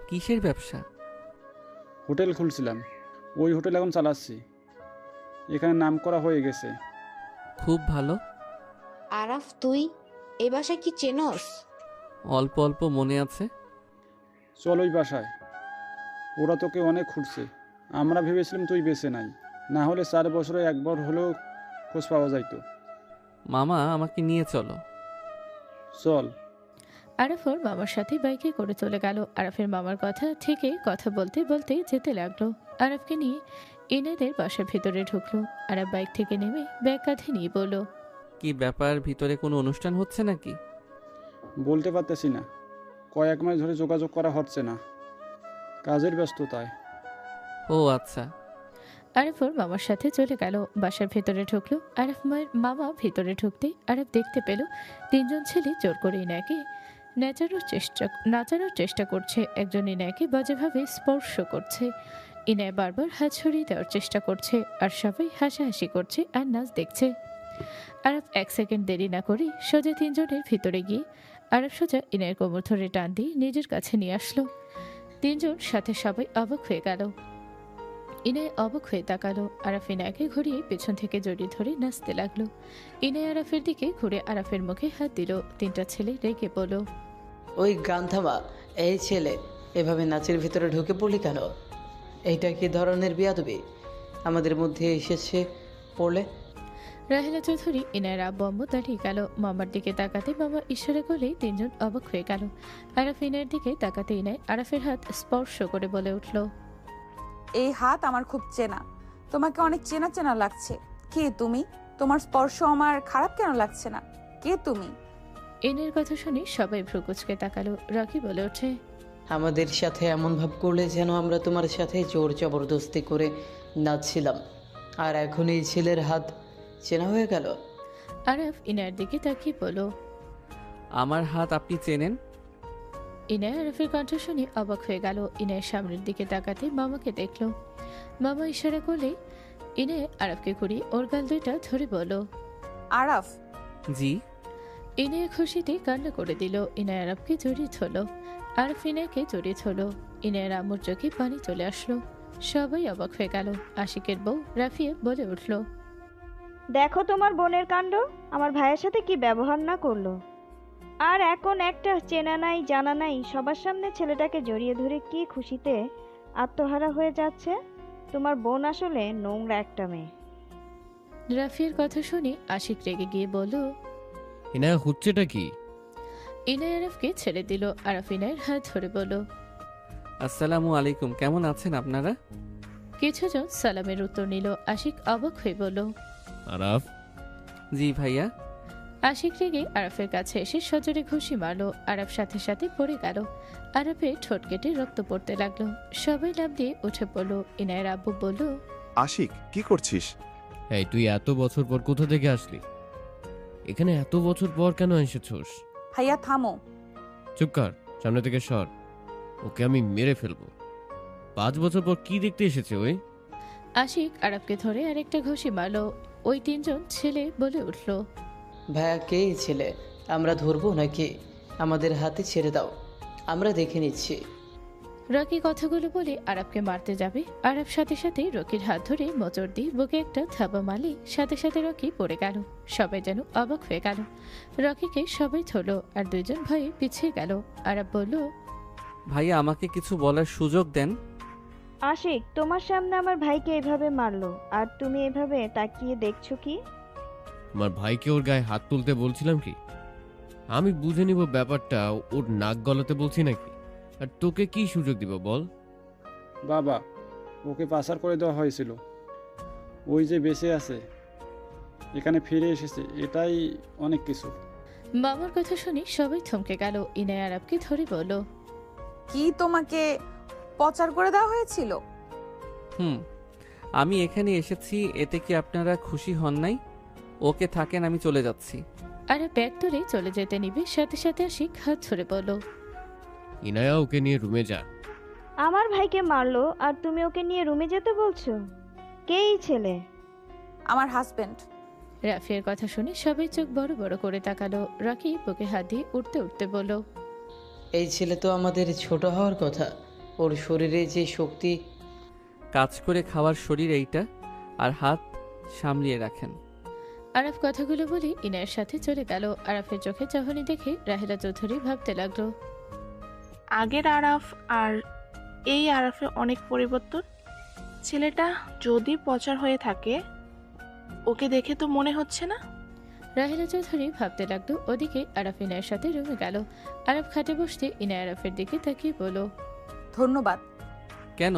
কিসের ব্যবসা? হোটেল খুলছিলাম, ওই হোটেল এখন চালাচ্ছি। এখানে নাম করা হয়ে গেছে। খুব ভালো। আরাফ তুই এই বাসায় কি চেনস? অল্প অল্প মনে আছে। চল ওই বাসায়, ওরা তোকে অনেক খুঁজছে। আমরা ভেবেছিলাম তুই বেঁচে নাই, না হলে 4 বছরে একবার হলেও খোঁজ পাওয়া যাইতো। মামা, আমাকে নিয়ে চলো। চল। আরফ ওর মামার সাথে বাইকে করে চলে গেল। আরফের মামার কথা থেকে কথা বলতে বলতে যেতে লাগলো। আরফকে নিয়ে ইনাদের বাসার ভেতরে ঢুকলো। আরফ বাইক থেকে নেমে ব্যাগ কাঁধে নিয়ে বলল, কি ব্যাপার, ভিতরে কোনো অনুষ্ঠান হচ্ছে নাকি? বলতে পারতেছি না, কয়েক মাস ধরে যোগাযোগ করা হচ্ছে না, কাজের ব্যস্ততায়। ও আচ্ছা। আরফ ওর মামার সাথে চলে গেল। বাসার ভেতরে ঢুকলো। আরফ মায়ের মামা ভেতরে ঢুকতে আরফ দেখতে পেল 3জন ছেলে জোর করে ইনাকে নাচানোর চেষ্টা করছে। একজন ইনাকে বাজেভাবে স্পর্শ করছে। ইনায় বারবার হাত ছড়িয়ে দেওয়ার চেষ্টা করছে। আর সবাই হাসাহাসি করছে আর নাচ দেখছে। আরফ 1 সেকেন্ড দেরি না করে সোজা 3জনের ভিতরে গিয়ে আরফ সোজা ইনায়ের কোমর ধরে টান দিয়ে নিজের কাছে নিয়ে আসলো। 3জন সাথে সবাই অবাক হয়ে গেল। ইনায় অবাক হয়ে তাকালো। আরাফ ইনাকে ঘুরিয়ে পেছন থেকে জড়িয়ে ধরে নাচতে লাগলো। ইনায় আরাফের দিকে ঘুরে আরাফের মুখে হাত দিল। 3টা ছেলে রেগে বলল, ওই গান থামা। এই ছেলে, এভাবে নাচের ভিতরে ঢুকে পড়লি কেন? এইটা কি ধরনের বিয়াদবি আমাদের মধ্যে এসেছে পড়লে? রাহেলা চৌধুরী ইনায়ের আব্বু আম্মু দাঁড়িয়ে গেল। মামার দিকে তাকাতে মামা ইশারা করলেই 3জন অবাক হয়ে গেল। আরাফ ইনায়ের দিকে তাকাতে ইনায় আরাফের হাত স্পর্শ করে বলে উঠল, এই হাত আমার খুব চেনা, তোমাকে অনেক চেনা চেনা লাগছে। কে তুমি? তোমার স্পর্শ আমার খারাপ কেন লাগছে না? কে তুমি? ইনায়ের কথা শুনে সবাই ভ্রুকুচকে তাকালো। রকি বলে ওঠে, আমাদের সাথে এমন ভাব করলে যেন আমরা তোমার সাথে জোর জবরদস্তি করে নাচছিলাম, আর এখন এই ছেলের হাত চেনা হয়ে গেল। আরাফ ইনায়ের দিকে তাকিয়ে বলল, আমার হাত আপনি চেনেন? ইনায় আরাফের কণ্ঠ শুনে অবাক হয়ে গেল। ইনায়ের সামনের দিকে তাকাতে মামাকে দেখল। মামা ইশারা করলে ইনায় আরাফকে ঘুরিয়ে ওর গাল 2টা ধরে বলল, আরাফ। জি। ইনায় খুশিতে কান্না করে দিল। ইনায় আরাফকে জড়িয়ে ধরল। আরাফ ইনায়কে জড়িয়ে ধরল। ইনায়ের আম্মুর চোখে পানি চলে আসলো। সবাই অবাক হয়ে গেল। আশিকের বউ রাফিয়া বলে উঠল, দেখো তোমার বোনের কাণ্ড, আমার ভাইয়ের সাথে কি ব্যবহার না করলো। আর এখন একটা চেনা নাই জানা নাই সবার সামনে ছেলেটাকে জড়িয়ে ধরে কি খুশিতে আত্মহারা হয়ে যাচ্ছে। তোমার বোন আসলে নোংরা একটা মেয়ে। রাফিয়ার কথা শুনে আশিক রেগে গিয়ে বলল, ইনায়া হচ্ছেটা কি? ইনায় আরাফকে ছেড়ে দিল। আরাফ ইনায়ের হাত ধরে বলল, আসসালামু আলাইকুম, কেমন আছেন আপনারা? কিছুজন সালামের উত্তর নিল। আশিক অবাক হয়ে বলল, আরাফ। জি ভাইয়া। আশিক রেগে আরাফের কাছে এসে সজোরে ঘুষি মারলো। আরাফ সাথে সাথে পড়ে গেল। আরাফের ঠোঁট কেটে রক্ত পড়তে লাগলো। সবাই লাফ দিয়ে উঠে পড়ল। ইনায়ের আব্বু বলল, আশিক, কি করছিস? এই তুই এত বছর পর কোথা থেকে আসলি? এখানে এত বছর পর কেন এসেছোস? ভাইয়া থামো। চুপ কর, সামনে থেকে সর। ওকে আমি মেরে ফেলবো। 5 বছর পর কি দেখতে এসেছে ওই? আশিক আরবকে ধরে আরেকটা ঘষি মারল। ওই তিনজন ছেলে বলে উঠল, ভাইয়া কে এই ছেলে? আমরা ধরবো নাকি? আমাদের হাতে ছেড়ে দাও, আমরা দেখে নিচ্ছি। রকি কথাগুলো বলে আরবকে মারতে যাবে। আরব সাথে সাথে রকির হাত ধরে মোচড় দিয়ে বুকে একটা থাবা মারলে সাথে সাথে রকি পড়ে গেল। সবাই যেন অবাক হয়ে গেল। রকিকে সবাই ধরল আর দুইজন ভয়ে পিছিয়ে গেল। আরব বলল, ভাইয়া আমাকে কিছু বলার সুযোগ দেন। আশিক, তোমার সামনে আমার ভাইকে এভাবে মারলো আর তুমি এভাবে তাকিয়ে দেখছো কি? আমার ভাইকে ওর গায়ে হাত তুলতে বলছিলাম কি? আমি বুঝে নিব ব্যাপারটা, ওর নাক গলাতে বলছি নাকি? আর তোকে কি সুযোগ দিব বল? বাবা, ওকে পাচার করে দেওয়া হয়েছিল। ওই যে বেঁচে আছে, এখানে ফিরে এসেছে, এটাই অনেক কিছু। মামার কথা শুনে সবাই থমকে গেল। ইনায় আরবকে ধরে বলল, কি তোমাকে প্রচার করে দেওয়া হয়েছিল? আমি এখানে এসেছি, এতে কি আপনারা খুশি হন নাই? ওকে থাকেন, আমি চলে যাচ্ছি। আরব ব্যাগ তুলে চলে যেতে নিবে, সাথে সাথে আশিক হাত ধরে বলল, ইনায়া ওকে নিয়ে রুমে যা। আমার ভাইকে মারলো আর তুমি ওকে নিয়ে রুমে যেতে বলছো? কে এই ছেলে? আমার হাজবেন্ড। রাফিয়ার কথা শুনে সবাই চোখ বড় বড় করে তাকালো। রকি বুকে হাত দিয়ে উঠতে উঠতে বলল, এই ছেলে তো আমাদের ছোট হওয়ার কথা। ওর শরীরে যে শক্তি। কাজ করে খাওয়ার শরীর এইটা, আর হাত সামলিয়ে রাখেন। আরব কথাগুলো বলে ইনায়ের সাথে চলে গেল। আরফের চোখে চাহনি দেখে রাহেলা চৌধুরী ভাবতে লাগলো, আগের আরাফ আর এই আরাফে অনেক পরিবর্তন। ছেলেটা যদি পচার হয়ে থাকে, ওকে দেখে তো মনে হচ্ছে না। রাহেলা চৌধুরী ভাবতে লাগলো। ওদিকে আরফ ইনায়ের সাথে রুমে গেল। আরব খাটে বসতে ইনায় আরফের দিকে তাকিয়ে বলল, ধন্যবাদ। কেন?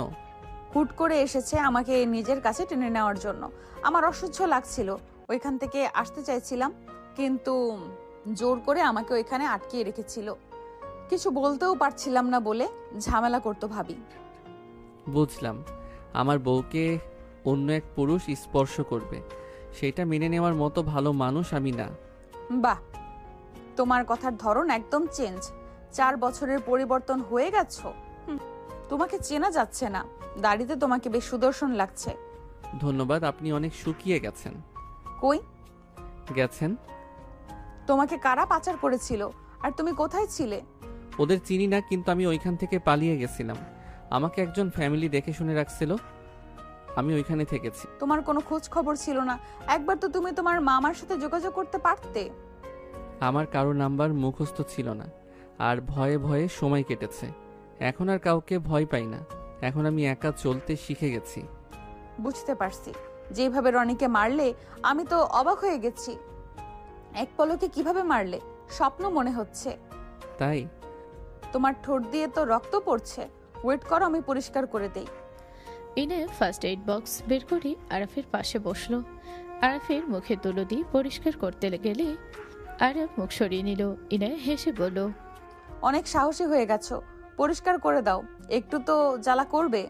হুট করে এসেছে আমাকে নিজের কাছে টেনে নেওয়ার জন্য। আমার অসহ্য লাগছিল, ওইখান থেকে আসতে চাইছিলাম, কিন্তু জোর করে আমাকে ওইখানে আটকিয়ে রেখেছিল। কিছু বলতেও পারছিলাম না বলে ঝামেলা করতো ভাবি। বুঝলাম, আমার বউকে অন্য এক পুরুষ স্পর্শ করবে, সেটা মেনে নেওয়ার মতো ভালো মানুষ আমি না। বাহ, তোমার কথার ধরন একদম চেঞ্জ। 4 বছরের পরিবর্তন হয়ে গেছো। তোমাকে চেনা যাচ্ছে না। দাড়িতে তোমাকে বেশ সুদর্শন লাগছে। ধন্যবাদ, আপনি অনেক শুকিয়ে গেছেন। কই গেছেন? তোমাকে কারা পাচার করেছিল আর তুমি কোথায় ছিলে? ওদের চিনি না, কিন্তু আমি ওইখান থেকে পালিয়ে গেছিলাম। আমাকে একজন ফ্যামিলি দেখে শুনে রাখছিল, আমি ওইখানে থেকেছি। তোমার কোনো খোঁজ খবর ছিল না? একবার তো তুমি তোমার মামার সাথে যোগাযোগ করতে পারতে। আমার কারো নাম্বার মুখস্থ ছিল না, আর ভয়ে ভয়ে সময় কেটেছে। এখন আর কাউকে ভয় পাই না, এখন আমি একা চলতে শিখে গেছি। বুঝতে পারছি, যেভাবে রনিকে মারলে আমি তো অবাক হয়ে গেছি। এক পলকে কিভাবে মারলে? স্বপ্ন মনে হচ্ছে। তাই? তোমার ঠোঁট দিয়ে তো রক্ত পড়ছে। ওয়েট করো, আমি পরিষ্কার করে দেই। ইনে ফার্স্ট এইড বক্স বের করে আরাফের পাশে বসলো। আরাফের মুখে তুলো দিয়ে পরিষ্কার করতে গেলে আরাফ মুখ সরিয়ে নিল। ইনে হেসে বলল, অনেক সাহসী হয়ে গেছো, পরিষ্কার করে দাও। একটু তো জ্বালা করবে।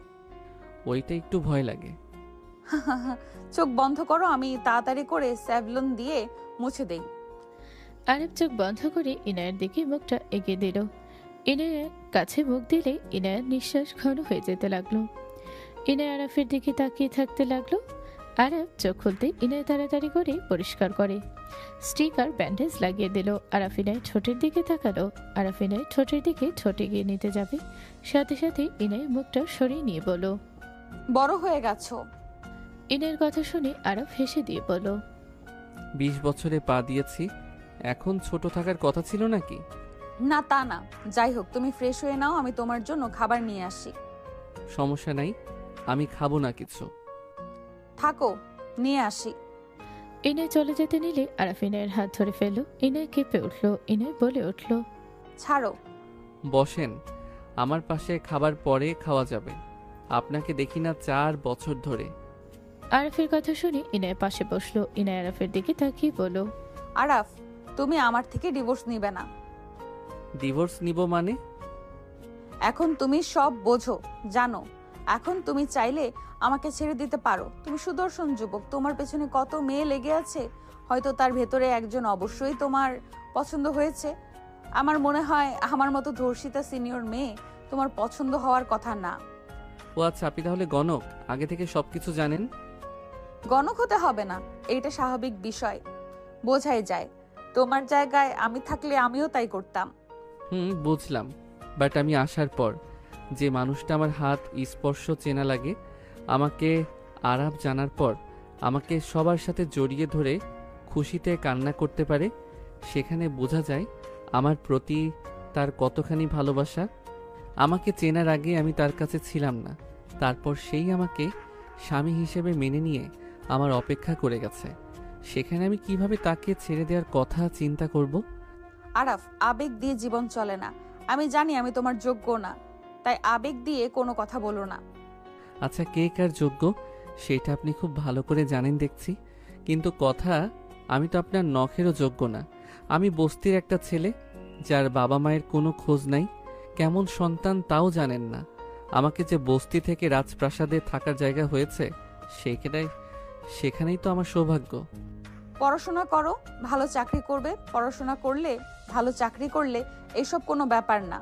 ওইটা একটু ভয় লাগে। চোখ বন্ধ করো, আমি তাড়াতাড়ি করে স্যাভলন দিয়ে মুছে দেই। আরাফ চোখ বন্ধ করে ইনায়ের দিকে মুখটা এগিয়ে দিল। ইনায়ের কাছে মুখ দিলে ইনায়ের নিঃশ্বাস ঘন হয়ে যেতে লাগলো। ইনায় আরাফের দিকে তাকিয়ে থাকতে লাগলো। আরাফ চোখ খুলতে ইনায় তাড়াতাড়ি করে পরিষ্কার করে স্টিকার ব্যান্ডেজ লাগিয়ে দিল। আরাফ ইনায় ঠোঁটের দিকে তাকালো। আরাফ ইনায় ঠোঁটের দিকে ঠোঁটে গিয়ে নিতে যাবে, সাথে সাথে ইনায় মুখটা সরিয়ে নিয়ে বলল, বড় হয়ে গেছো। ইনায়ের কথা শুনে আরাফ হেসে দিয়ে বলল, 20 বছরে পা দিয়েছি, এখন ছোট থাকার কথা ছিল নাকি? না তা না, যাই হোক তুমি ফ্রেশ হয়ে নাও, আমি তোমার জন্য খাবার নিয়ে আসি। সমস্যা নাই, আমি খাবো না কিছু। থাকো, নিয়ে আসি। ইনায় চলে যেতে নিলে আরাফ ইনায়ের হাত ধরে ফেললো। ইনায় কেঁপে উঠলো। ইনায় বলে উঠলো, ছাড়ো। বসেন, আমার পাশে খাবার পরে খাওয়া যাবে। আপনাকে দেখি না 4 বছর ধরে। আরাফের কথা শুনে ইনায় পাশে বসলো। ইনায় আরাফের দিকে তাকিয়ে বলল, আরাফ, তুমি আমার থেকে ডিভোর্স নিবে না। ডিভোর্স নিব মানে? এখন তুমি সব বোঝো, জানো। এখন তুমি চাইলে আমাকে ছেড়ে দিতে পারো। তুমি সুদর্শন যুবক, তোমার পেছনে কত মেয়ে লেগে আছে। হয়তো তার ভেতরে একজন অবশ্যই তোমার পছন্দ হয়েছে। আমার মনে হয় আমার মতো ধর্ষিতা সিনিয়র মেয়ে তোমার পছন্দ হওয়ার কথা না। ও আচ্ছা, আপনি তাহলে গণক, আগে থেকে সবকিছু জানেন। গণক হতে হবে না, এইটা স্বাভাবিক বিষয়, বোঝাই যায়। তোমার জায়গায় আমি থাকলে আমিও তাই করতাম। বুঝলাম, বাট আমি আসার পর যে মানুষটা আমার হাত স্পর্শ চেনা লাগে, আমাকে আরাপ জানার পর আমাকে সবার সাথে জড়িয়ে ধরে খুশিতে কান্না করতে পারে, সেখানে বোঝা যায় আমার প্রতি তার কতখানি ভালোবাসা। আমাকে চেনার আগে আমি তার কাছে ছিলাম না, তারপর সেই আমাকে স্বামী হিসেবে মেনে নিয়ে আমার অপেক্ষা করে গেছে, সেখানে আমি কিভাবে তাকে ছেড়ে দেওয়ার কথা চিন্তা করব? আরাফ, আবেগ দিয়ে জীবন চলে না। আমি জানি আমি তোমার যোগ্য না, তাই আবেগ দিয়ে কোনো কথা বলো না। আচ্ছা, কে কার যোগ্য সেটা আপনি খুব ভালো করে জানেন দেখছি, কিন্তু কথা, আমি তো আপনার নখেরও যোগ্য না। আমি বস্তির একটা ছেলে, যার বাবা মায়ের কোনো খোঁজ নাই, কেমন সন্তান তাও জানেন না। আমাকে যে বস্তি থেকে রাজপ্রাসাদে থাকার জায়গা হয়েছে, সেখানেই তো আমার সৌভাগ্য। পড়াশোনা করো, ভালো চাকরি করবে। পড়াশোনা করলে, ভালো চাকরি করলে এসব কোনো ব্যাপার না।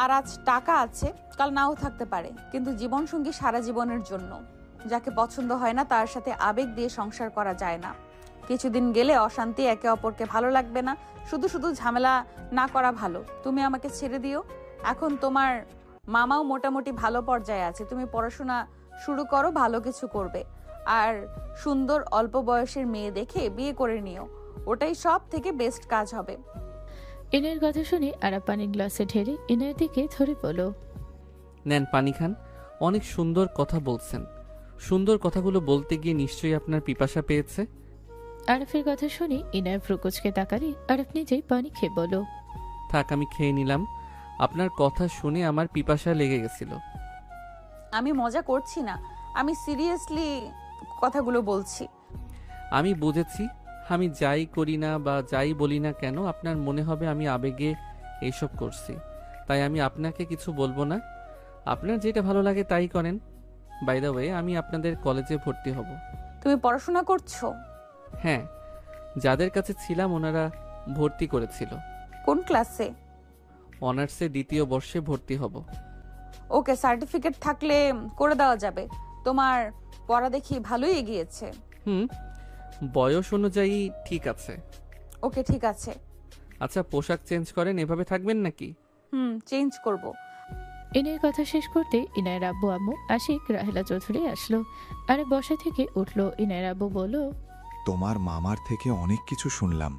আর আজ টাকা আছে, কাল নাও থাকতে পারে, কিন্তু জীবনসঙ্গী সারা জীবনের জন্য। যাকে পছন্দ হয় না তার সাথে আবেগ দিয়ে সংসার করা যায় না। কিছুদিন গেলে অশান্তি, একে অপরকে ভালো লাগবে না। শুধু শুধু ঝামেলা না করা ভালো। তুমি আমাকে ছেড়ে দিও। এখন তোমার মামাও মোটামুটি ভালো পর্যায়ে আছে। তুমি পড়াশোনা শুরু করো, ভালো কিছু করবে। আর সুন্দর অল্প বয়সের মেয়ে দেখে বিয়ে করে নিও, ওটাই সব থেকে বেস্ট কাজ হবে। ইনায়ের কথা শুনে আরাপ পানির গ্লাসে ঢেলে ইনায়ের দিকে ধরে বলো, নেন পানি খান। অনেক সুন্দর কথা বলছেন। সুন্দর কথাগুলো বলতে গিয়ে নিশ্চয়ই আপনার পিপাসা পেয়েছে। আরাফের কথা শুনে ইনায়ের ভ্রুকুচকে তাকালে আরাফ নিজেই পানি খেয়ে বলো, থাক, আমি খেয়ে নিলাম। আপনার কথা শুনে আমার পিপাসা লেগে গেছিল। আমি মজা করছি না, আমি সিরিয়াসলি কথাগুলো বলছি। আমি বুঝেছি, আমি যাই করি না বা যাই বলি না কেন, আপনার মনে হবে আমি আবেগে এইসব করছি, তাই আমি আপনাকে কিছু বলবো না। আপনার যেটা ভালো লাগে তাই করেন। বাই দ্য ওয়ে, আমি আপনাদের কলেজে ভর্তি হব। তুমি পড়াশোনা করছো? হ্যাঁ, যাদের কাছে ছিলাম ওনারা ভর্তি করেছিল। কোন ক্লাসে? অনার্সে 2য় বর্ষে ভর্তি হব। ওকে, সার্টিফিকেট থাকলে করে দেওয়া যাবে। তোমার পড়া দেখি ভালোই এগিয়েছে। বয়স অনুযায়ী ঠিক আছে। ওকে, ঠিক আছে। আচ্ছা, পোশাক চেঞ্জ করেন, এভাবে থাকবেন নাকি? চেঞ্জ করব। ইনায়ের কথা শেষ করতে ইনায়ের আব্বু আম্মু আশিক রাহেলা চৌধুরী আসলো। আরে বসা থেকে উঠলো। ইনায়ের আব্বু বলল, তোমার মামার থেকে অনেক কিছু শুনলাম।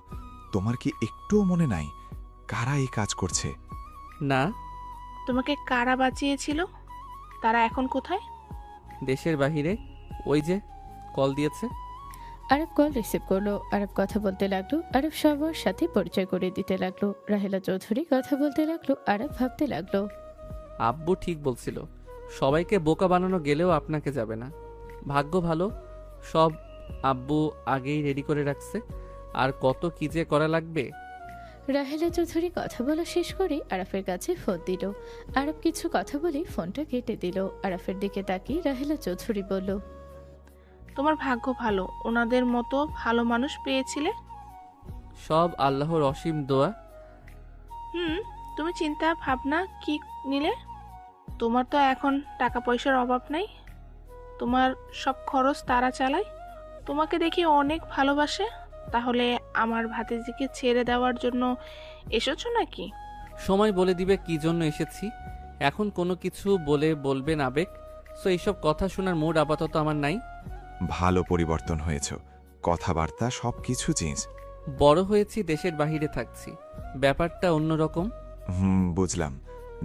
তোমার কি একটুও মনে নাই কারা এই কাজ করছে? না। তোমাকে কারা বাঁচিয়েছিল? তারা এখন কোথায়? দেশের বাহিরে। ওই যে কল দিয়েছে। আরব কল রিসিভ করলো। আরব কথা বলতে লাগলো। আরব সবার সাথে পরিচয় করে দিতে লাগলো। রাহেলা চৌধুরী কথা বলতে লাগলো। আরব ভাবতে লাগলো, আব্বু ঠিক বলছিল, সবাইকে বোকা বানানো গেলেও আপনাকে যাবে না। ভাগ্য ভালো, সব আব্বু আগেই রেডি করে রাখছে। আর কত কি যে করা লাগবে। রাহেলা চৌধুরী কথা বলা শেষ করে আরাফের কাছে ফোন দিল। আরব কিছু কথা বলে ফোনটা কেটে দিল। আরাফের দিকে তাকিয়ে রাহেলা চৌধুরী বলল, তোমার ভাগ্য ভালো, ওনাদের মতো ভালো মানুষ পেয়েছিলে। সব আল্লাহর অসীম দোয়া। তুমি চিন্তা ভাবনা কি নিলে? তোমার তো এখন টাকা পয়সার অভাব নাই, তোমার সব খরচ তারা চালায়। তোমাকে দেখি অনেক ভালোবাসে। তাহলে আমার ভাতিজিকে ছেড়ে দেওয়ার জন্য এসেছো নাকি? সময় বলে দিবে কি জন্য এসেছি। এখন কোনো কিছু বলবেন আবেগ। সো এইসব কথা শোনার মুড আপাতত আমার নাই। ভালো পরিবর্তন হয়েছ, কথাবার্তা সবকিছু চেঞ্জ। বড় হয়েছি, দেশের বাহিরে থাকছি, ব্যাপারটা অন্যরকম। বুঝলাম।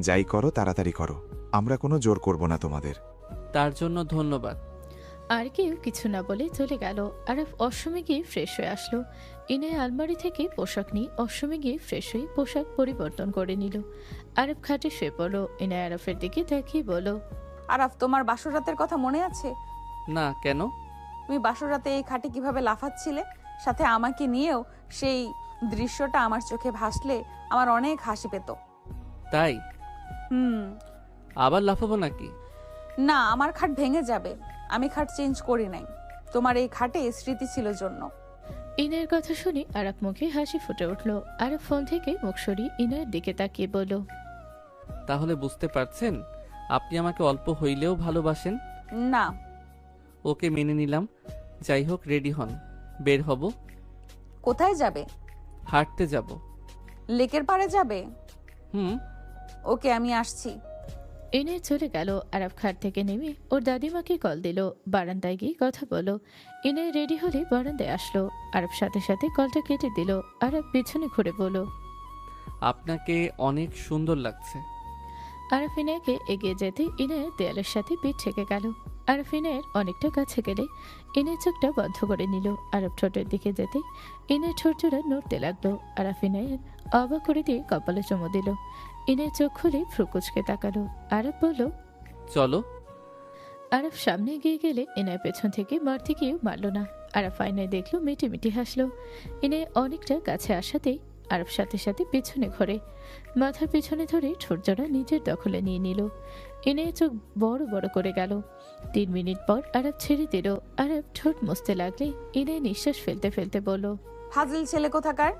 যাই করো তাড়াতাড়ি করো, আমরা কোনো জোর করব না তোমাদের। তার জন্য ধন্যবাদ। আর কেউ কিছু না বলে চলে গেল। আরব অসমে গিয়ে ফ্রেশ হয়ে আসলো। ইনায় আলমারি থেকে পোশাক নিয়ে অসমে গিয়ে ফ্রেশ হয়ে পোশাক পরিবর্তন করে নিল। আরব খাটে শুয়ে পড়লো। ইনায় আরফের দিকে তাকিয়ে বলল, আরাফ, তোমার বাসর রাতের কথা মনে আছে? না, কেন? তুমি বাসর রাতে এই খাটে কিভাবে লাফাচ্ছিলে, সাথে আমাকে নিয়েও সেই দৃশ্যটা আমার চোখে ভাসলে আমার অনেক হাসি পেত। তাই? আবার লাফাবো নাকি? না, আমার খাট ভেঙে যাবে। আমি খাট চেঞ্জ করি নাই, তোমার এই খাটে স্মৃতি ছিল জন্য। ইনায়ের কথা শুনে আরব মুখে হাসি ফুটে উঠলো। আরব ফোন থেকে মুখ সরিয়ে ইনায়ের দিকে তাকিয়ে বলল, তাহলে বুঝতে পারছেন আপনি আমাকে অল্প হইলেও ভালোবাসেন। না। ওকে মেনে নিলাম। যাই হোক, রেডি হন, বের হব। কোথায় যাবে? হাঁটতে যাব। লেকের পাড়ে যাবে? হুম। ওকে, আমি আসছি। ইনায় চলে গেল। আরব খাট থেকে নেমে ওর দাদিমাকে কল দিল, বারান্দায় গিয়ে কথা বলো। ইনায় রেডি হলে বারান্দায় আসলো। আরব সাথে সাথে কলটা কেটে দিল। আরব পিছনে ঘুরে বলল, আপনাকে অনেক সুন্দর লাগছে। আরব ইনায়কে এগিয়ে যেতে ইনায়ের দেয়ালের সাথে পিঠ ঠেকে গেল। আরব ইনায়ের অনেকটা কাছে গেলে ইনায় চোখটা বন্ধ করে নিল। আরব ঠোঁটের দিকে যেতে ইনায় ঠোঁট জোড়া নড়তে লাগলো। আরব ইনায়ের অবাক করে দিয়ে কপালে চুমু দিল। ইনায় চোখ খুলে ফ্রুকুচকে তাকালো। আরব বলল, চলো। আরব সামনে এগিয়ে গেলে ইনায় পেছন থেকে মারতে গিয়েও মারল না। আরব আয়নায় দেখলো, মিটি মিটি হাসলো। ইনায় অনেকটা কাছে আসাতেই আরব সাথে সাথে পেছনে ঘোরে, মাথার পেছনে ধরে ঠোঁট জোড়া নিজের দখলে নিয়ে নিল। ইনায় চোখ বড় বড় করে গেল। 3 মিনিট পর আরব ছেড়ে দিল। আরব ঠোঁট মুছতে লাগলে ইনায় নিঃশ্বাস ফেলতে ফেলতে বলল, ফাজিল ছেলে কোথাকার।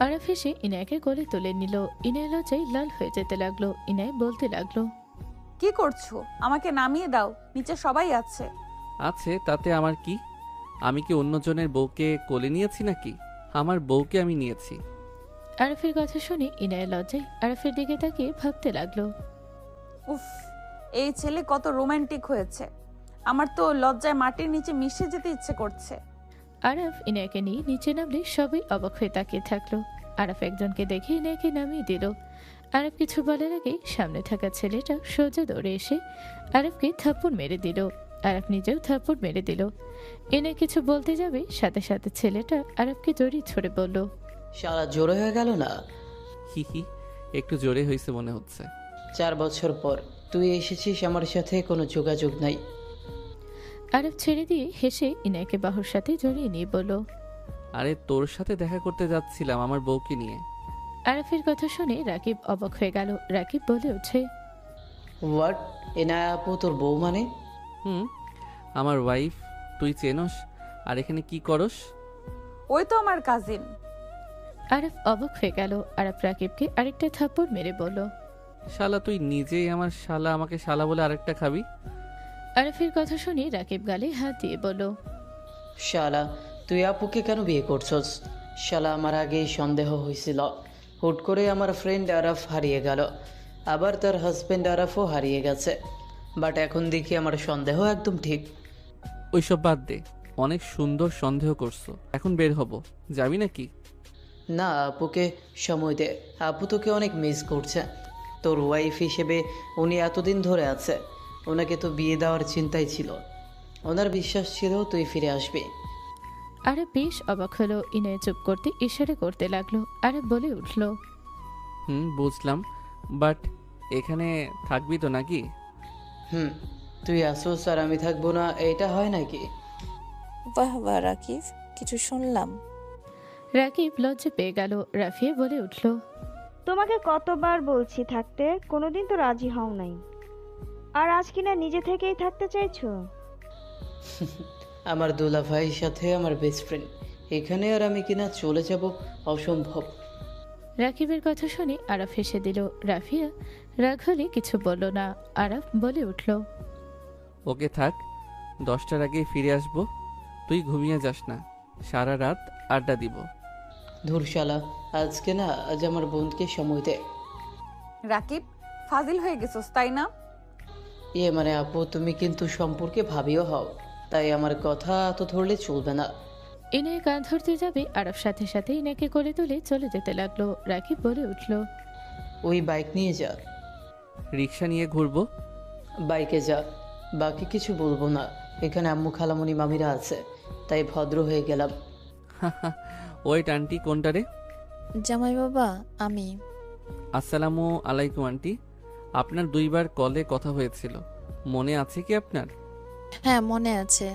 আরব হেসে ইনায়কে কোলে তুলে নিল। ইনায় লজ্জায় লাল হয়ে যেতে লাগলো। ইনায় বলতে লাগলো, কি করছো? আমাকে নামিয়ে দাও, নিচে সবাই আছে। আছে, তাতে আমার কি? আমি কি অন্যজনের বউকে কোলে নিয়েছি নাকি? আমার বউকে আমি নিয়েছি। আরফের কথা শুনে ইনায় লজ্জায় আরফের দিকে তাকিয়ে ভাবতে লাগলো, উফ, এই ছেলে কত রোমান্টিক হয়েছে। আমার তো লজ্জায় মাটির নিচে মিশে যেতে ইচ্ছে করছে। আরফ ইনায়কে নিয়ে নিচে নামলে সবাই অবাক হয়ে তাকিয়ে থাকলো। আরফ একজনকে দেখে ইনায়কে নামিয়ে দিল। আরফ কিছু বলার আগে সামনে থাকা ছেলেটা সোজা দৌড়ে এসে আরফকে থাপ্পড় মেরে দিল। আরফ নিজেও থাপ্পড় মেরে দিল। ইনায় কিছু বলতে যাবে, সাথে সাথে ছেলেটা আরফকে জড়িয়ে ছড়ে বলল, সারা জোরে হয়ে গেল না? হি হি, একটু জোরে হয়েছে মনে হচ্ছে। 4 বছর পর তুই এসেছিস, আমার সাথে কোনো যোগাযোগ নাই। আরফ ছেড়ে দিয়ে হেসে ইনায়কে বাহুর সাথে জড়িয়ে নিয়ে বলল, আরে তোর সাথে দেখা করতে যাচ্ছিলাম আমার বউকে নিয়ে। আরফের কথা শুনে রাকিব অবাক হয়ে গেল। রাকিব বলে ওঠে, হোয়াট? এনায়া আপু তোর বউ মানে? হুম, আমার ওয়াইফ। তুই চেনস? আর এখানে কি করস? ওই তো আমার কাজিন। আরফ অবাক হয়ে গেল। আরফ রাকিবকে আরেকটা থাপ্পড় মেরে বলল, শালা, তুই নিজেই আমার শালা, আমাকে শালা বলে আরেকটা খাবি? আরফের কথা শুনে রাকিব গালে হাত দিয়ে বলল, শালা, তুই আপুকে কেন বিয়ে করছস? শালা, আমার আগেই সন্দেহ হয়েছিল। হুট করে আমার ফ্রেন্ড আরাফ হারিয়ে গেল, আবার তার হাজব্যান্ড আরাফও হারিয়ে গেছে। বাট এখন দেখি আমার সন্দেহ একদম ঠিক। ওইসব বাদ দে, অনেক সুন্দর সন্দেহ করছো। এখন বের হব, যাবি নাকি? না, আপুকে সময় দে। আপু তোকে অনেক মিস করছে। তোর ওয়াইফ হিসেবে উনি এতদিন ধরে আছে। ওনাকে তো বিয়ে দেওয়ার চিন্তাই ছিল। ওনার বিশ্বাস ছিল তুই ফিরে আসবি। আরব বেশ অবাক হলো। ইনায় চুপ করতে ইশারা করতে লাগলো। আরব বলে উঠল, বুঝলাম, বাট এখানে থাকবি তো নাকি? তুই আসোস আর আমি থাকবো না, এটা হয় নাকি? বাহ বাহ রাকিব, কিছু শুনলাম। রাকিব লজ্জা পেয়ে গেল। রাফিয়া বলে উঠল, তোমাকে কতবার বলছি থাকতে, কোনোদিন তো রাজি হও নাই, আর আজ কিনা নিজে থেকেই থাকতে চাইছো। আমার দুলা ভাইয়ের সাথে আমার বেস্ট ফ্রেন্ড, এখানে আর আমি কিনা চলে যাব, অসম্ভব। রাকিবের কথা শুনে আরফ হেসে দিল। রাফিয়া রাগ হলে কিছু বলল না। আরফ বলে উঠল, ওকে থাক, 10টার আগেই ফিরে আসবো। তুই ঘুমিয়ে যাস না, সারা রাত আড্ডা দিব। ধুরশালা, আজকে না, আজ আমার বোনকে সময় দে। রাকিব, ফাজিল হয়ে গেছস তাই না? মানে আপু, তুমি কিন্তু সম্পর্কে ভাবিও হও, তাই আমার কথা তো ধরলে চলবে না। ইনায় কান ধরতে যাবে, আরব সাথে সাথে ইনাকে কোলে তুলে চলে যেতে লাগলো। রাকিব বলে উঠল, ওই বাইক নিয়ে যা। রিক্সা নিয়ে ঘুরবো। বাইকে যা, বাকি কিছু বলবো না। এখানে আম্মু খালামুনি মামিরা আছে, তাই ভদ্র হয়ে গেলাম। ওয়েট, আন্টি কোনটা রে? জামাই বাবা, আমি। আসসালামু আলাইকুম আন্টি। আপনার 2বার কলে কথা হয়েছিল, মনে আছে কি আপনার? হ্যাঁ, মনে আছে।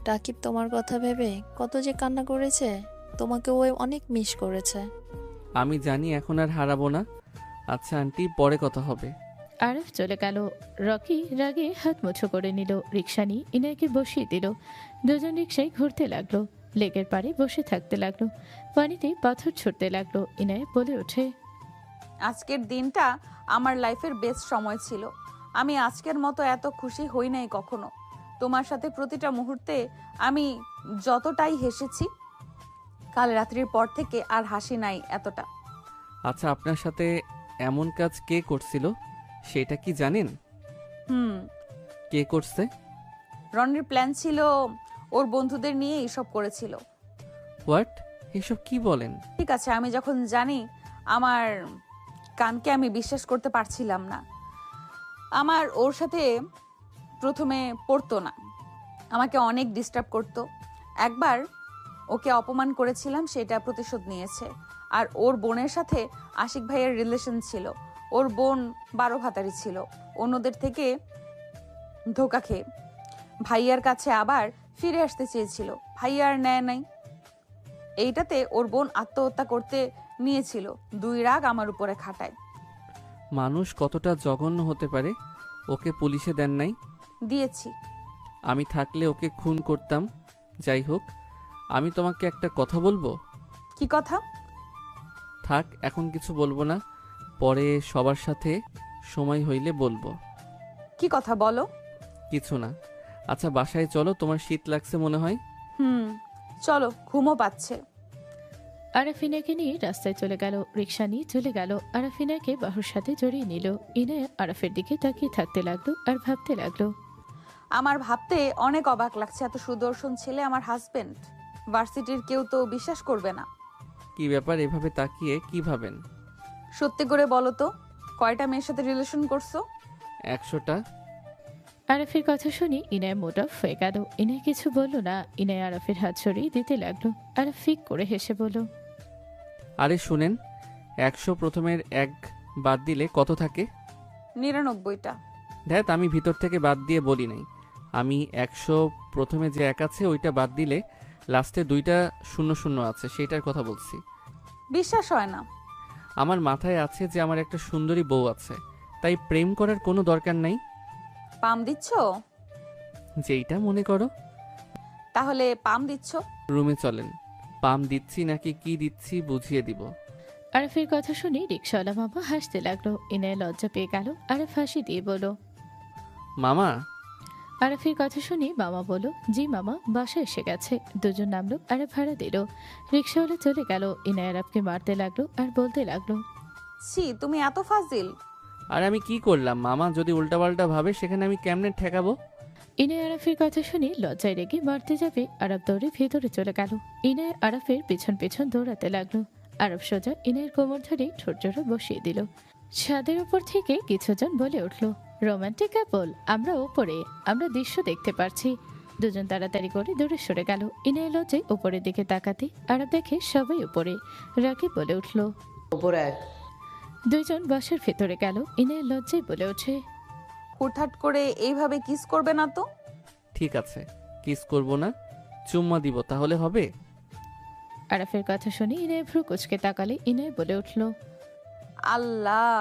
রাকিব তোমার কথা ভেবে কত যে কান্না করেছে, তোমাকে ওই অনেক মিস করেছে। আমি জানি, এখন আর হারাবো না। আচ্ছা আন্টি, পরে কথা হবে। আরফ চলে গেল। রকি রাগে হাত মুছো করে নিল। রিক্সা নিয়ে ইনায়কে বসিয়ে দিল। দুজন রিক্সায় ঘুরতে লাগলো। লেকের পাড়ে বসে থাকতে লাগলো। পানিতে পাথর ছুটতে লাগলো। ইনায় বলে ওঠে, আজকের দিনটা আমার লাইফের বেস্ট সময় ছিল। আমি আজকের মতো এত খুশি হই নাই কখনো। তোমার সাথে প্রতিটা মুহূর্তে আমি যতটাই হেসেছি, কাল রাত্রির পর থেকে আর হাসি নাই এতটা। আচ্ছা, আপনার সাথে এমন কাজ কে করছিল সেটা কি জানেন? কে করছে? রনির প্ল্যান ছিল ওর বন্ধুদের নিয়ে এইসব করেছিল। হোয়াট? এসব কি বলেন? ঠিক আছে, আমি যখন জানি, আমার কানকে আমি বিশ্বাস করতে পারছিলাম না। আমার ওর সাথে প্রথমে পড়তো না, আমাকে অনেক ডিস্টার্ব করতো। একবার ওকে অপমান করেছিলাম, সেটা প্রতিশোধ নিয়েছে। আর ওর বোনের সাথে আশিক ভাইয়ের রিলেশন ছিল। ওর বোন 12 ভাতারি ছিল, অন্যদের থেকে ধোকা খেয়ে ভাইয়ার কাছে আবার ফিরে আসতে চেয়েছিল। ভাইয়ার নেয় নাই। এইটাতে ওর বোন আত্মহত্যা করতে নিয়েছিল। 2 রাগ আমার উপরে খাটায়। মানুষ কতটা জঘন্য হতে পারে! ওকে পুলিশে দেন নাই? দিয়েছি। আমি থাকলে ওকে খুন করতাম। যাই হোক, আমি তোমাকে একটা কথা বলবো। কি কথা? থাক, এখন কিছু বলবো না, পরে সবার সাথে সময় হইলে বলবো। কি কথা বলো? কিছু না। আচ্ছা, বাসায় চলো, তোমার শীত লাগছে মনে হয়। চলো, ঘুমও পাচ্ছে। আরাফিনাকে নিয়ে রাস্তায় চলে গেল, রিক্সা নিয়ে চলে গেল। আরাফিনাকে বাহুর সাথে জড়িয়ে নিল। ইনায়া আরাফের দিকে তাকিয়ে থাকতে লাগলো আর ভাবতে লাগলো। আমার ভাবতে অনেক অবাক লাগছে, এত সুদর্শন ছেলে আমার হাজবেন্ড। ভার্সিটির কেউ তো বিশ্বাস করবে না। কি ব্যাপার, এভাবে তাকিয়ে কি ভাবেন? সত্যি করে বলো তো, কয়টা মেয়ের সাথে রিলেশন করছো? 100টা। আরাফের কথা শুনি ইনায় মোট অফ হয়ে গেল। ইনায় কিছু বলল না। ইনায় আরাফের হাত সরিয়ে দিতে লাগলো। আরাফ ফিক করে হেসে বলল, আরে শুনেন, 100 প্রথমের 1 বাদ দিলে কত থাকে? 99টা। ধ্যাত, আমি ভিতর থেকে বাদ দিয়ে বলি নাই। আমি 100 প্রথমে যে 1 আছে ওইটা বাদ দিলে লাস্টে 2টা 00 আছে, সেটার কথা বলছি। বিশ্বাস হয় না। আমার মাথায় আছে যে আমার একটা সুন্দরী বউ আছে, তাই প্রেম করার কোনো দরকার নাই। পাম দিচ্ছ? যেইটা মনে করো। তাহলে পাম দিচ্ছ? রুমে চলেন, পাম দিচ্ছি নাকি কি দিচ্ছি বুঝিয়ে দিব। আরাফের কথা শুনে রিক্সাওয়ালা মামা হাসতে লাগলো। ইনায় লজ্জা পেয়ে গেল। আরাফ হাসি দিয়ে বলল, মামা। আরাফের কথা শুনে মামা বলল, জি মামা, বাসায় এসে গেছে। দুজন নামলো, আরাফ ভাড়া দিল। রিক্সাওয়ালা চলে গেল। ইনায় আরাফকে মারতে লাগলো আর বলতে লাগলো, ছি, তুমি এত ফাজিল। আর আমি কি করলাম মামা? যদি উল্টাপাল্টা ভাবে সেখানে আমি কেমনে ঠেকাবো? ইনায় আরাফের কথা শুনে লজ্জায় রেগে মারতে যাবে, আরাফ দৌড়ে ভেতরে চলে গেল। ইনায় আরাফের পেছন পেছন দৌড়াতে লাগলো। আরাফ সোজা ইনায়ের কোমর ধরে ঠোঁট জোড়া বসিয়ে দিল। ছাদের উপর থেকে কিছুজন বলে উঠল, রোমান্টিক কাপল, আমরা ওপরে, আমরা দৃশ্য দেখতে পারছি। দুজন তাড়াতাড়ি করে দূরে সরে গেল। ইনায় লজ্জায় উপরের দিকে তাকাতে আরাফ দেখে সবাই উপরে। রাকিব বলে উঠল, উপরে। দুইজন বাসার ভেতরে গেল। ইনায় লজ্জায় বলে ওঠে, হুটহাট করে এইভাবে কিস করবে না তো। ঠিক আছে, কিস করব না, চুম্মা দিব, তাহলে হবে? আরাফের কথা শুনে ইনায় ভ্রু কুচকে তাকালে ইনায় বলে উঠল, আল্লাহ,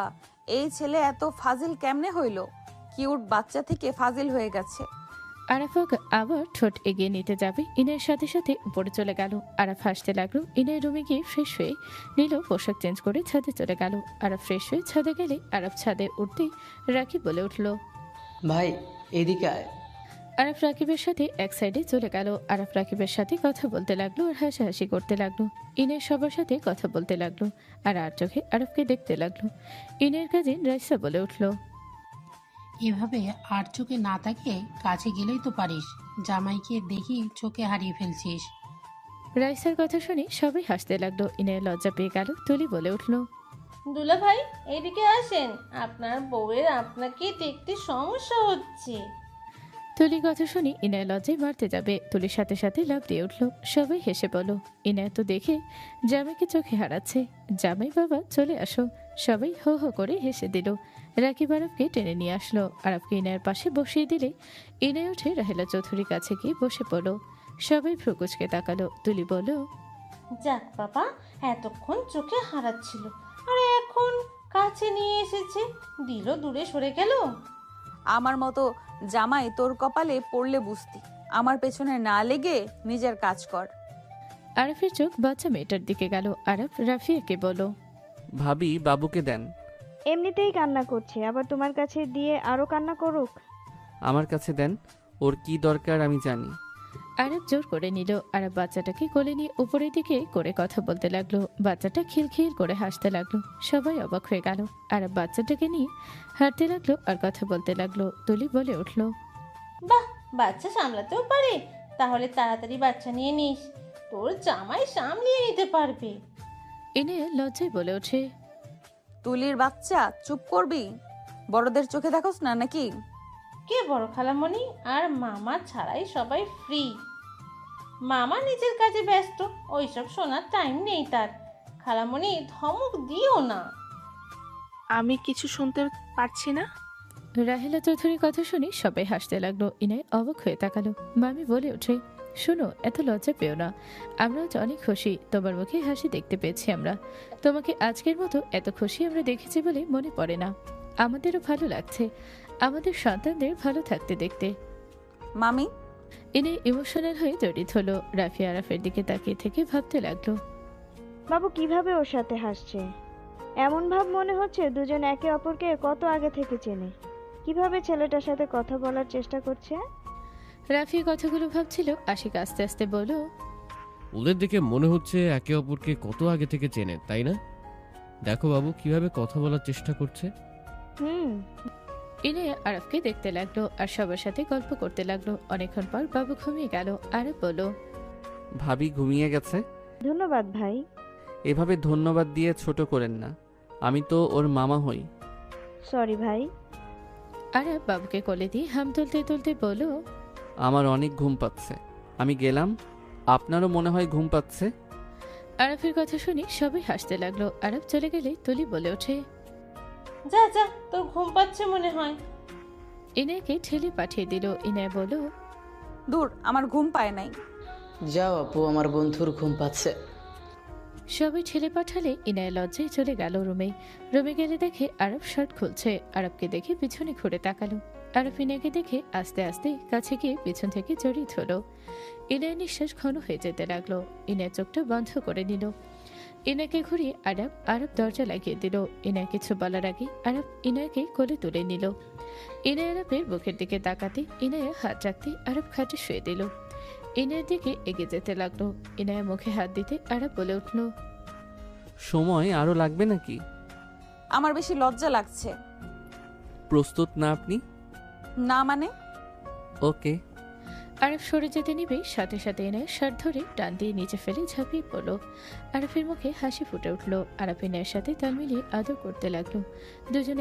এই ছেলে এত ফাজিল কেমনে হইল? কিউট বাচ্চা থেকে ফাজিল হয়ে গেছে। আরাফ আবার ঠোঁট এগিয়ে নিতে যাবে, ইনায়ের সাথে সাথে উপরে চলে গেল। আরাফ হাসতে লাগলো। ইনায়ের রুমে গিয়ে ফ্রেশ হয়ে নিল, পোশাক চেঞ্জ করে ছাদে চলে গেল। আরাফ ফ্রেশ হয়ে ছাদে গেলে আরাফ ছাদে উঠতেই রাকিব বলে উঠল, ভাই এদিকে আয়। আরাফ রাকিবের সাথে এক সাইডে চলে গেল। আরাফ রাকিবের সাথে কথা বলতে লাগলো আর হাসাহাসি করতে লাগলো। ইনের সবার সাথে কথা বলতে লাগলো আর চোখে আরাফকে দেখতে লাগলো। ইনের কাজিন রাইসা বলে উঠল, এভাবে আর চোখে না তাকিয়ে কাছে গেলেই তো পারিস, জামাইকে দেখি চোখে হারিয়ে ফেলছিস। রাইসার কথা শুনে সবাই হাসতে লাগলো। ইনের লজ্জা পেয়ে গেল। তুলি বলে উঠল, দুলা ভাই এদিকে আসেন, আপনার বউয়ের আপনাকে দেখতে সমস্যা হচ্ছে। তুলির কথা শুনি ইনায় লজ্জায় মারতে যাবে। তুলির সাথে সাথে লাফ দিয়ে উঠল। সবাই হেসে বলো, ইনায় তো দেখে জামাইকে চোখে হারাচ্ছে। জামাই বাবা চলে আসো। সবাই হো হো করে হেসে দিল। রাকিব আরবকে টেনে নিয়ে আসলো। আরবকে ইনায়ের পাশে বসিয়ে দিলে ইনায় উঠে রাহেলা চৌধুরীর কাছে গিয়ে বসে পড়লো। সবাই ভ্রুকুচকে তাকালো। তুলি বলল, যাক বাবা, এতক্ষণ চোখে হারাচ্ছিল আর এখন কাছে নিয়ে এসেছে, দিল দূরে সরে গেল। আমার মতো জামাই তোর কপালে পড়লে বুঝতি। আমার পেছনে না লেগে নিজের কাজ কর। আরফের চোখ বাচ্চা মেয়েটার দিকে গেল। আরফ রাফিয়াকে বলো, ভাবি বাবুকে দেন। এমনিতেই কান্না করছে, আবার তোমার কাছে দিয়ে আরো কান্না করুক। আমার কাছে দেন, ওর কি দরকার আমি জানি। আরব জোর করে নিল। আরব বাচ্চাটাকে কোলে নিয়ে উপরের দিকে করে কথা বলতে লাগলো। বাচ্চাটা খিলখিল করে হাসতে লাগলো। সবাই অবাক হয়ে গেল। আরব বাচ্চাটাকে নিয়ে হাঁটতে লাগলো আর কথা বলতে লাগলো। তুলি বলে উঠল, বাহ, বাচ্চা সামলাতেও পারে, তাহলে তাড়াতাড়ি বাচ্চা নিয়ে নিস, তোর জামাই সামলিয়ে নিতে পারবে। এনে লজ্জায় বলে ওঠে, তুলির বাচ্চা, চুপ করবি? বড়দের চোখে দেখোস না নাকি? কে বড় খালামণি? আর মামা ছাড়াই সবাই ফ্রি। মামা নিজের কাজে ব্যস্ত, ওইসব শোনার টাইম নেই তার। খালামণি ধমক দিও না। আমি কিছু শুনতে পারছি না। রাহেলা চৌধুরীর কথা শুনে সবাই হাসতে লাগলো। ইনায় অবাক হয়ে তাকালো। মামি বলে ওঠে, শোনো, এত লজ্জা পেও না। আমরা আজ অনেক খুশি, তোমার মুখে হাসি দেখতে পেয়েছি আমরা। তোমাকে আজকের মতো এত খুশি আমরা দেখেছি বলে মনে পড়ে না। আমাদেরও ভালো লাগছে আমাদের সন্তানদের ভালো থাকতে দেখতে। মামি, ইনি ইমোশনাল হয়ে জড়িত হলো। রাফি আরাফের দিকে তাকিয়ে থেকে ভাবতে লাগলো, বাবু কিভাবে ওর সাথে হাসছে? এমন ভাব মনে হচ্ছে দুজন একে অপরকে কত আগে থেকে চেনে। কিভাবে ছেলেটার সাথে কথা বলার চেষ্টা করছে? রাফি কথাগুলো ভাবছিল। আশিক আস্তে আস্তে বলল, ওদের দেখে মনে হচ্ছে একে অপরকে কত আগে থেকে চেনে, তাই না? দেখো বাবু কিভাবে কথা বলার চেষ্টা করছে। হুম। ইনে আরবকে দেখতে লাগলো আর সবার সাথে গল্প করতে লাগলো। অনেকক্ষণ পর বাবু ঘুমিয়ে গেল। আরব বলল, ভাবি ঘুমিয়ে গেছে। ধন্যবাদ ভাই। এভাবে ধন্যবাদ দিয়ে ছোট করেন না, আমি তো ওর মামা হই। সরি ভাই। আরব বাবুকে কোলে দিয়ে হাম তুলতে তুলতে বলল, আমার অনেক ঘুম পাচ্ছে, আমি গেলাম। আপনারও মনে হয় ঘুম পাচ্ছে। আরবের কথা শুনে সবাই হাসতে লাগলো। আরব চলে গেলে তুলি বলে ওঠে, যা যা, তোর ঘুম পাচ্ছে মনে হয়। ইনায়কে ঠেলে পাঠিয়ে দিল। ইনায় বলল, দূর, আমার ঘুম পায় নাই। যাও আপু, আমার বন্ধুর ঘুম পাচ্ছে। সবাই ঠেলে পাঠালে ইনায় লজ্জায় চলে গেল রুমে। রুমে গেলে দেখে আরব শার্ট খুলছে। আরবকে দেখে পিছনে ঘুরে তাকালো। আরব ইনায়কে দেখে আস্তে আস্তে কাছে গিয়ে পিছন থেকে জড়িয়ে ধরল। ইনায় নিঃশ্বাস ঘন হয়ে যেতে লাগলো। ইনায় চোখটা বন্ধ করে নিল। ইনাকে ঘুরিয়ে আরব দরজা লাগিয়ে দিল। ইনায় কিছু বলার আগে আরব ইনায়কে কোলে তুলে নিল। ইনায় আরবের বুকের দিকে তাকাতে ইনায় হাত রাখতে আরব খাটে শুয়ে দিল। ইনায়ের দিকে এগিয়ে যেতে লাগলো। ইনায়ের মুখে হাত দিতে আরব বলে উঠল, সময় আরো লাগবে নাকি? আমার বেশি লজ্জা লাগছে। প্রস্তুত না আপনি? না মানে? ওকে। আরব সরে যেতে নিবে সাথে সাথে ইনায়ের শার্ট ধরে টান দিয়ে নিচে ফেলে ঝাঁপিয়ে পড়ল। আরবের মুখে হাসি ফুটে উঠল। আরব ইনায়ের সাথে তাল মিলিয়ে আদর করতে লাগলো। দুজন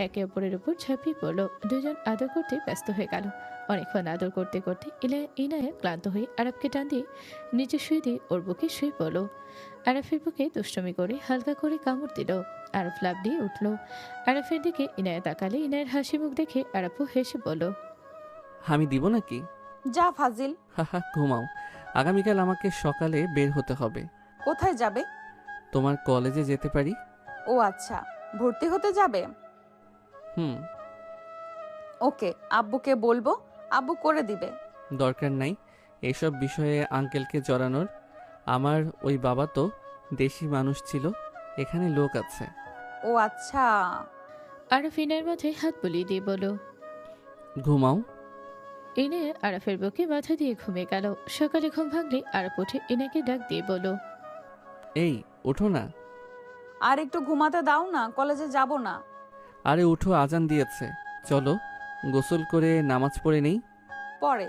একে অপরের উপর ঝাঁপিয়ে পড়ল। দুজন আদর করতে ব্যস্ত হয়ে গেল। অনেকক্ষণ আদর করতে করতে ইনায়া ক্লান্ত হয়ে আরবকে টান দিয়ে নিচে শুয়ে দিয়ে ওর বুকে শুয়ে পড়ল। আরফের বুকে দুষ্টমি করে হালকা করে কামড় দিল। আরফ লাফ দিয়ে উঠল। আরফের দিকে ইনায়া তাকালে ইনায়ের হাসি মুখ দেখে আরফও হেসে বলল, আমি দিব নাকি? যা ফাজিল। হাহা, ঘুমাও। আগামীকাল আমাকে সকালে বের হতে হবে। কোথায় যাবে? তোমার কলেজে যেতে পারি। ও আচ্ছা, ভর্তি হতে যাবে? হুম। ওকে, আব্বুকে বলবো, আব্বু করে দিবে। দরকার নাই এসব বিষয়ে আঙ্কেলকে জড়ানোর। আমার ওই বাবা তো দেশি মানুষ ছিল, এখানে লোক আছে। ও আচ্ছা। আরফ ইনায়ের মাথায় হাত বুলিয়ে দিয়ে বলল, ঘুমাও। ইনায়া আরফের বুকে মাথা দিয়ে ঘুমিয়ে গেল। সকালে ঘুম ভাঙলে আরফ উঠে ইনাকে ডাক দিয়ে বলল, এই ওঠো না। আর একটু ঘুমাতে দাও না, কলেজে যাব না। আরে উঠো, আজান দিয়েছে, চলো গোসল করে নামাজ পড়ে নেই। পরে।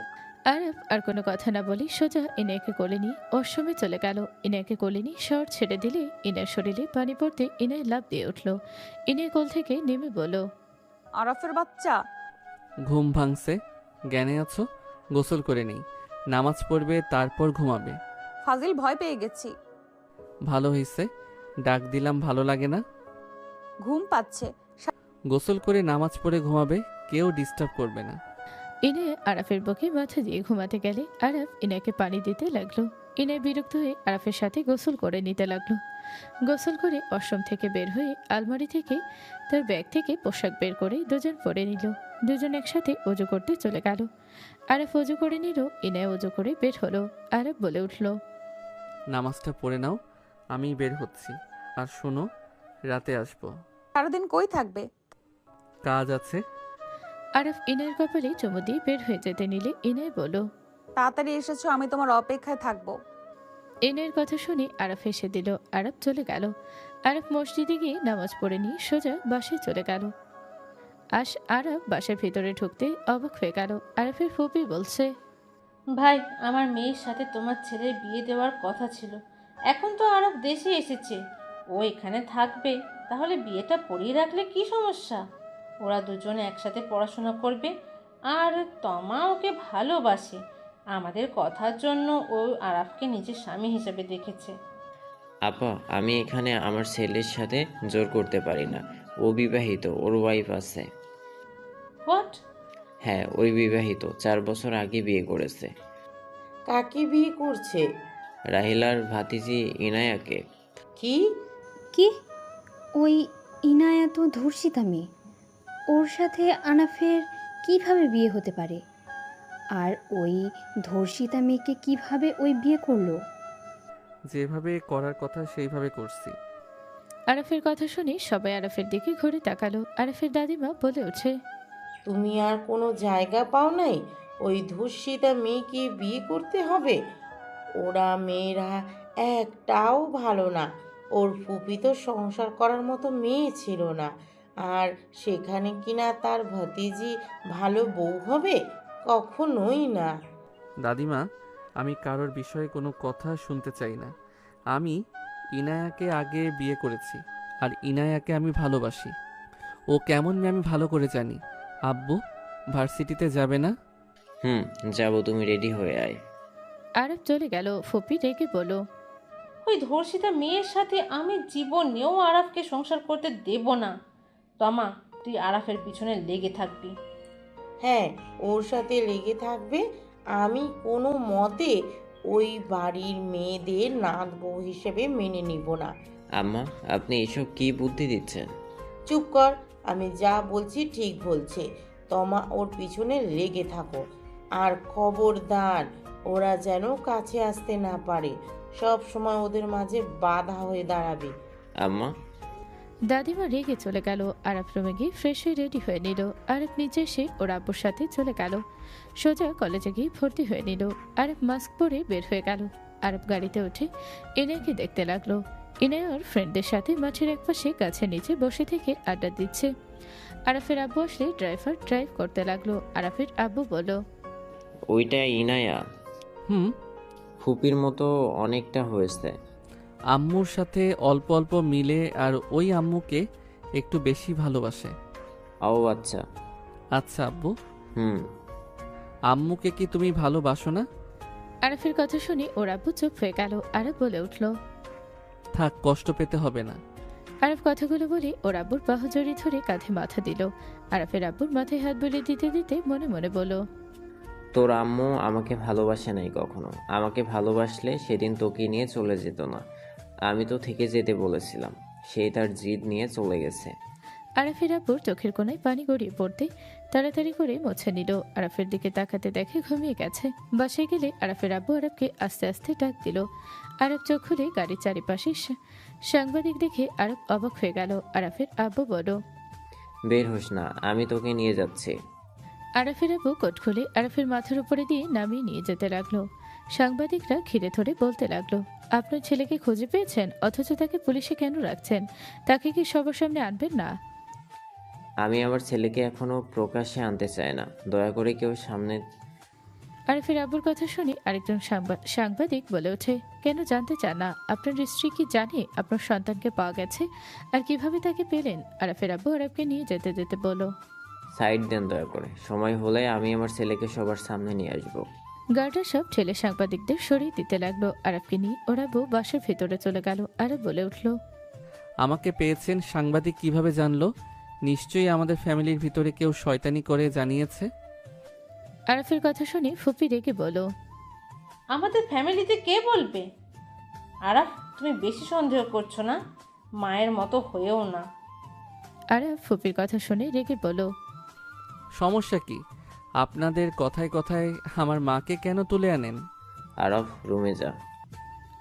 আরব আর কোনো কথা না বলে সোজা ইনায়াকে কোলে নিয়ে ওয়াশরুমে চলে গেল। ইনায়াকে কোলে নিয়ে শর্ট ছেড়ে দিলে ইনার শরীরে পানি পড়তে ইনায় লাফ দিয়ে উঠল। ইনায় কোল থেকে নেমে বলল, আরফের বাচ্চা। ঘুম ভাঙছে, জ্ঞানে আছো? গোসল করে নেই, নামাজ পড়বে, তারপর ঘুমাবে। ফাজিল, ভয় পেয়ে গেছি। ভালো হয়েছে, ডাক দিলাম ভালো লাগে না? ঘুম পাচ্ছে। গোসল করে নামাজ পড়ে ঘুমাবে, কেউ ডিস্টার্ব করবে না। ইনায় আরাফের বুকে মাথা দিয়ে ঘুমাতে গেলে আরাফ ইনাকে পানি দিতে লাগলো। ইনায় বিরক্ত হয়ে আরাফের সাথে গোসল করে নিতে লাগলো। গোসল করে ওয়াশরুম থেকে বের হয়ে আলমারি থেকে তার ব্যাগ থেকে পোশাক বের করে দুজন পরে নিল। দুজন একসাথে অজু করতে চলে গেল। আরাফ অজু করে নিল, ইনায় অজু করে বের হলো। আরাফ বলে উঠল, নামাজটা পড়ে নাও, আমি বের হচ্ছি। আর শোনো, রাতে আসবো। সারাদিন কই থাকবে? কাজ আছে। আরফ ইনায়ের কপালে চুমু দিয়ে বের হয়ে যেতে নিলে ইনায় বলল, তাড়াতাড়ি এসেছো, আমি তোমার অপেক্ষায় থাকবো। ইনায়ের কথা শুনে আরফ হেসে দিল। আরফ চলে গেল। আরফ মসজিদে গিয়ে নামাজ পড়ে নিয়ে সোজা বাসায় চলে গেল। আরফ বাসার ভিতরে ঢুকতে অবাক হয়ে গেল। আরফের ফুপি বলছে, ভাই, আমার মেয়ের সাথে তোমার ছেলের বিয়ে দেওয়ার কথা ছিল। এখন তো আরব দেশে এসেছে, ও এখানে থাকবে, তাহলে বিয়েটা পড়িয়ে রাখলে কি সমস্যা? ওরা দুজনে একসাথে পড়াশোনা করবে, আর তমা ওকে ভালোবাসে। আমাদের কথার জন্য ও আরাফকে নিজের স্বামী হিসেবে দেখেছে। আপা, আমি এখানে আমার ছেলের সাথে জোর করতে পারি না। ও বিবাহিত, ওর ওয়াইফ আছে। হোয়াট? হ্যাঁ, ওই বিবাহিত, 4 বছর আগে বিয়ে করেছে। কাকে বিয়ে করছে? রাহিলার ভাতিজি ইনায়াকে। কি? কি? ওই ইনায়া তো ধর্ষিতা মেয়ে, ওর সাথে আনাফের কিভাবে বিয়ে হতে পারে? আর ওই ধর্ষিতা মেয়েকে কিভাবে ওই বিয়ে করলো? যেভাবে করার কথা সেইভাবে করছি। আরফের কথা শুনে সবাই আরফের দিকে ঘুরে তাকালো। আরফের দাদিমা বলে ওঠে, তুমি আর কোনো জায়গা পাও নাই ওই ধর্ষিতা মেয়েকে বিয়ে করতে হবে? ওরা মেয়েরা একটাও ভালো না। ওর ফুপি তো সংসার করার মতো মেয়ে ছিল না, আর সেখানে কিনা তার ভাতিজি ভালো বউ হবে? কখনোই না। দাদিমা, আমি কারোর বিষয়ে কোনো কথা শুনতে চাই না। আমি ইনায়াকে আগে বিয়ে করেছি, আর ইনায়াকে আমি ভালোবাসি। ও কেমন মেয়ে আমি ভালো করে জানি। আব্বু, ভার্সিটিতে যাবে না? যাবো, তুমি রেডি হয়ে আয়। আরফ চলে গেল। ফুপি রেগে বলল, ওই ধর্ষিতা মেয়ের সাথে আমি জীবনেও আরাফকে সংসার করতে দেব না। তমা, তুই আরাফের পিছনে লেগে থাকবি। হ্যাঁ, ওর সাথে লেগে থাকবে। আমি কোনো মতে ওই বাড়ির মেয়েদের নাত বউ হিসেবে মেনে নিব না। আম্মা, আপনি এসব কি বুদ্ধি দিচ্ছেন? চুপ কর, আমি যা বলছি ঠিক বলছে। তমা, ওর পিছনে লেগে থাকো, আর খবরদার ওরা যেন কাছে আসতে না পারে। সব সময় ওদের মাঝে বাধা হয়ে দাঁড়াবে। আম্মা। দাদিমা রেগে চলে গেল। আরফ রুমে গিয়ে ফ্রেশ হয়ে রেডি হয়ে নিল। আরফ নিচে এসে ওর আব্বুর সাথে চলে গেল। সোজা কলেজে গিয়ে ভর্তি হয়ে নিল। আরফ মাস্ক পরে বের হয়ে গেল। আরফ গাড়িতে উঠে ইনায়কে দেখতে লাগলো। ইনায় ওর ফ্রেন্ডদের সাথে মাঠের একপাশে গাছের নিচে বসে থেকে আড্ডা দিচ্ছে। আরফের আব্বু আসলে ড্রাইভার ড্রাইভ করতে লাগলো। আরফের আব্বু বলল, ওইটা ইনায়া। ফুপির মতো অনেকটা হয়েছে। আম্মুর সাথে অল্প অল্প মিলে, আর ওই আম্মুকে একটু বেশি ভালোবাসে। ও আচ্ছা। আচ্ছা আব্বু। আম্মুকে কি তুমি ভালোবাসো না? আরফের কথা শুনে ওর আব্বু চুপ হয়ে গেল। আরফ বলে উঠল, থাক, কষ্ট পেতে হবে না। আরফ কথাগুলো বলে ওর আব্বুর বাহু জড়িয়ে ধরে কাঁধে মাথা দিল। আরফের আব্বুর মাথায় হাত বুলিয়ে দিতে দিতে মনে মনে বলল, তোর আম্মু আমাকে ভালোবাসে নাই কখনো। আমাকে ভালোবাসলে সেদিন তোকে নিয়ে চলে যেত না। আমি তো থেকে যেতে বলেছিলাম, সেই তার জিদ নিয়ে চলে গেছে। আরফের আব্বুর চোখের কোণায় পানি গড়িয়ে পড়তে তাড়াতাড়ি করে মুছে নিল। আরফের দিকে তাকাতে দেখে ঘুমিয়ে গেছে। বাসায় গেলে আরফের আব্বু আরফকে আস্তে আস্তে ডাক দিল। আরফ চোখ খুলে গাড়ির চারিপাশে সাংবাদিক দেখে আরফ অবাক হয়ে গেল। আরফের আব্বু বলল, বের হোস না, আমি তোকে নিয়ে যাচ্ছি। আরফের আব্বু কোট খুলে আরফের মাথার উপরে দিয়ে নামিয়ে নিয়ে যেতে লাগলো। সাংবাদিকরা ঘিরে ধরে বলতে লাগলো, আপনার ছেলেকে খুঁজে পেয়েছেন, অথচ তাকে পুলিশে কেন রাখছেন? তাকে কি সবার সামনে আনবেন না? আমি আমার ছেলেকে এখনো প্রকাশ্যে আনতে চাই না, দয়া করে কেউ সামনে। আরফের আব্বুর কথা শুনে আরেকজন সাংবাদিক বলে ওঠে, কেন জানতে চান না? আপনার স্ত্রী কি জানে আপনার সন্তানকে পাওয়া গেছে, আর কিভাবে তাকে পেলেন? আরফের আব্বু আরফকে নিয়ে যেতে যেতে বলল, সাইড দেন দয়া করে, সময় হলে আমি আমার ছেলেকে সবার সামনে নিয়ে আসবো। গার্ডরা সব ঠেলে সাংবাদিকদের সরিয়ে দিতে লাগলো। আরফকে নিয়ে ওরা বউ বাসার ভেতরে চলে গেল। আরফ বলে উঠল, আমাকে পেয়েছেন সাংবাদিক কিভাবে জানলো? নিশ্চয়ই আমাদের ফ্যামিলির ভিতরে কেউ শয়তানি করে জানিয়েছে। আরফের কথা শুনে ফুপি রেগে বলল, আমাদের ফ্যামিলিতে কে বলবে? আরাফ, তুমি বেশি সন্দেহ করছো না? মায়ের মতো হয়েও না। আরফ ফুপির কথা শুনে রেগে বলল, সমস্যা কি? আপনাদের কথায় কথায় আমার মাকে কেন তুলে আনেন? আরফ, রুমে যা।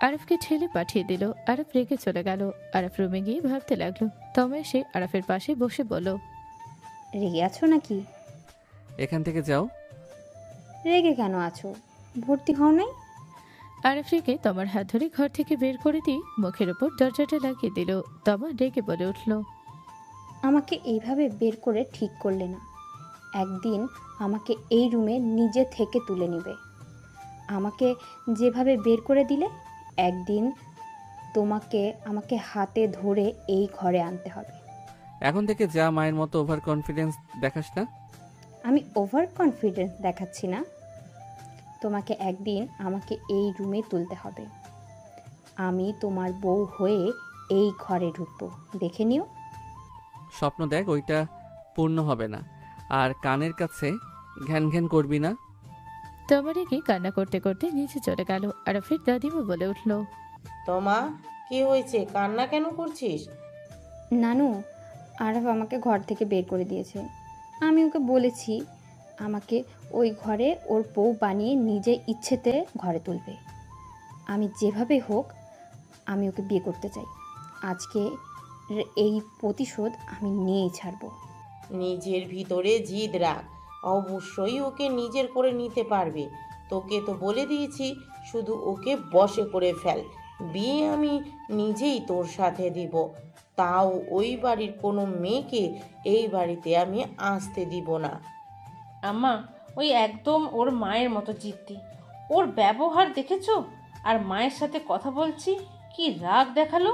আরফকে ঠেলে পাঠিয়ে দিল। আরফ রেগে চলে গেল। আরফ রুমে গিয়ে ভাবতে লাগলো। তমা এসে আরফের পাশে বসে বলল, রেগে আছো নাকি? এখান থেকে যাও। রেগে কেন আছো? ভর্তি হও নাই? আরফ রেগে তমার হাত ধরে ঘর থেকে বের করে দিয়ে মুখের ওপর দরজাটা লাগিয়ে দিল। তমা রেগে বলে উঠল, আমাকে এইভাবে বের করে ঠিক করলে না। একদিন আমাকে এই রুমে নিজে থেকে তুলে নেবে। আমাকে যেভাবে বের করে দিলে, একদিন তোমাকে আমাকে হাতে ধরে এই ঘরে আনতে হবে। এখন থেকে যা, মায়ের মতো ওভার কনফিডেন্স দেখাস না। আমি ওভার কনফিডেন্স দেখাচ্ছি না। তোমাকে একদিন আমাকে এই রুমে তুলতে হবে। আমি তোমার বউ হয়ে এই ঘরে ঢুকবো, দেখে নিও। স্বপ্ন দেখ, ওইটা পূর্ণ হবে না। আর কানের কাছে ঘ্যান ঘ্যান করবি না। তমা রেগে কান্না করতে করতে নিচে চলে গেল। আরফের দাদিমা বলে উঠল, তোমা কি হয়েছে, কান্না কেন করছিস? নানু, আরফ আমাকে ঘর থেকে বের করে দিয়েছে। আমি ওকে বলেছি আমাকে ওই ঘরে ওর বউ বানিয়ে নিজে ইচ্ছেতে ঘরে তুলবে। আমি যেভাবে হোক আমি ওকে বিয়ে করতে চাই। আজকে এই প্রতিশোধ আমি নিয়েই ছাড়বো। নিজের ভিতরে জিদ রাখ, অবশ্যই ওকে নিজের করে নিতে পারবে। তোকে তো বলে দিয়েছি, শুধু ওকে বশে করে ফেল। বিয়ে আমি নিজেই তোর সাথে দিব, তাও ওই বাড়ির কোনো মেয়েকে এই বাড়িতে আমি আসতে দিব না। আম্মা, ওই একদম ওর মায়ের মতো জিদ্দি। ওর ব্যবহার দেখেছো? আর মায়ের সাথে কথা বলছি, কি রাগ দেখালো।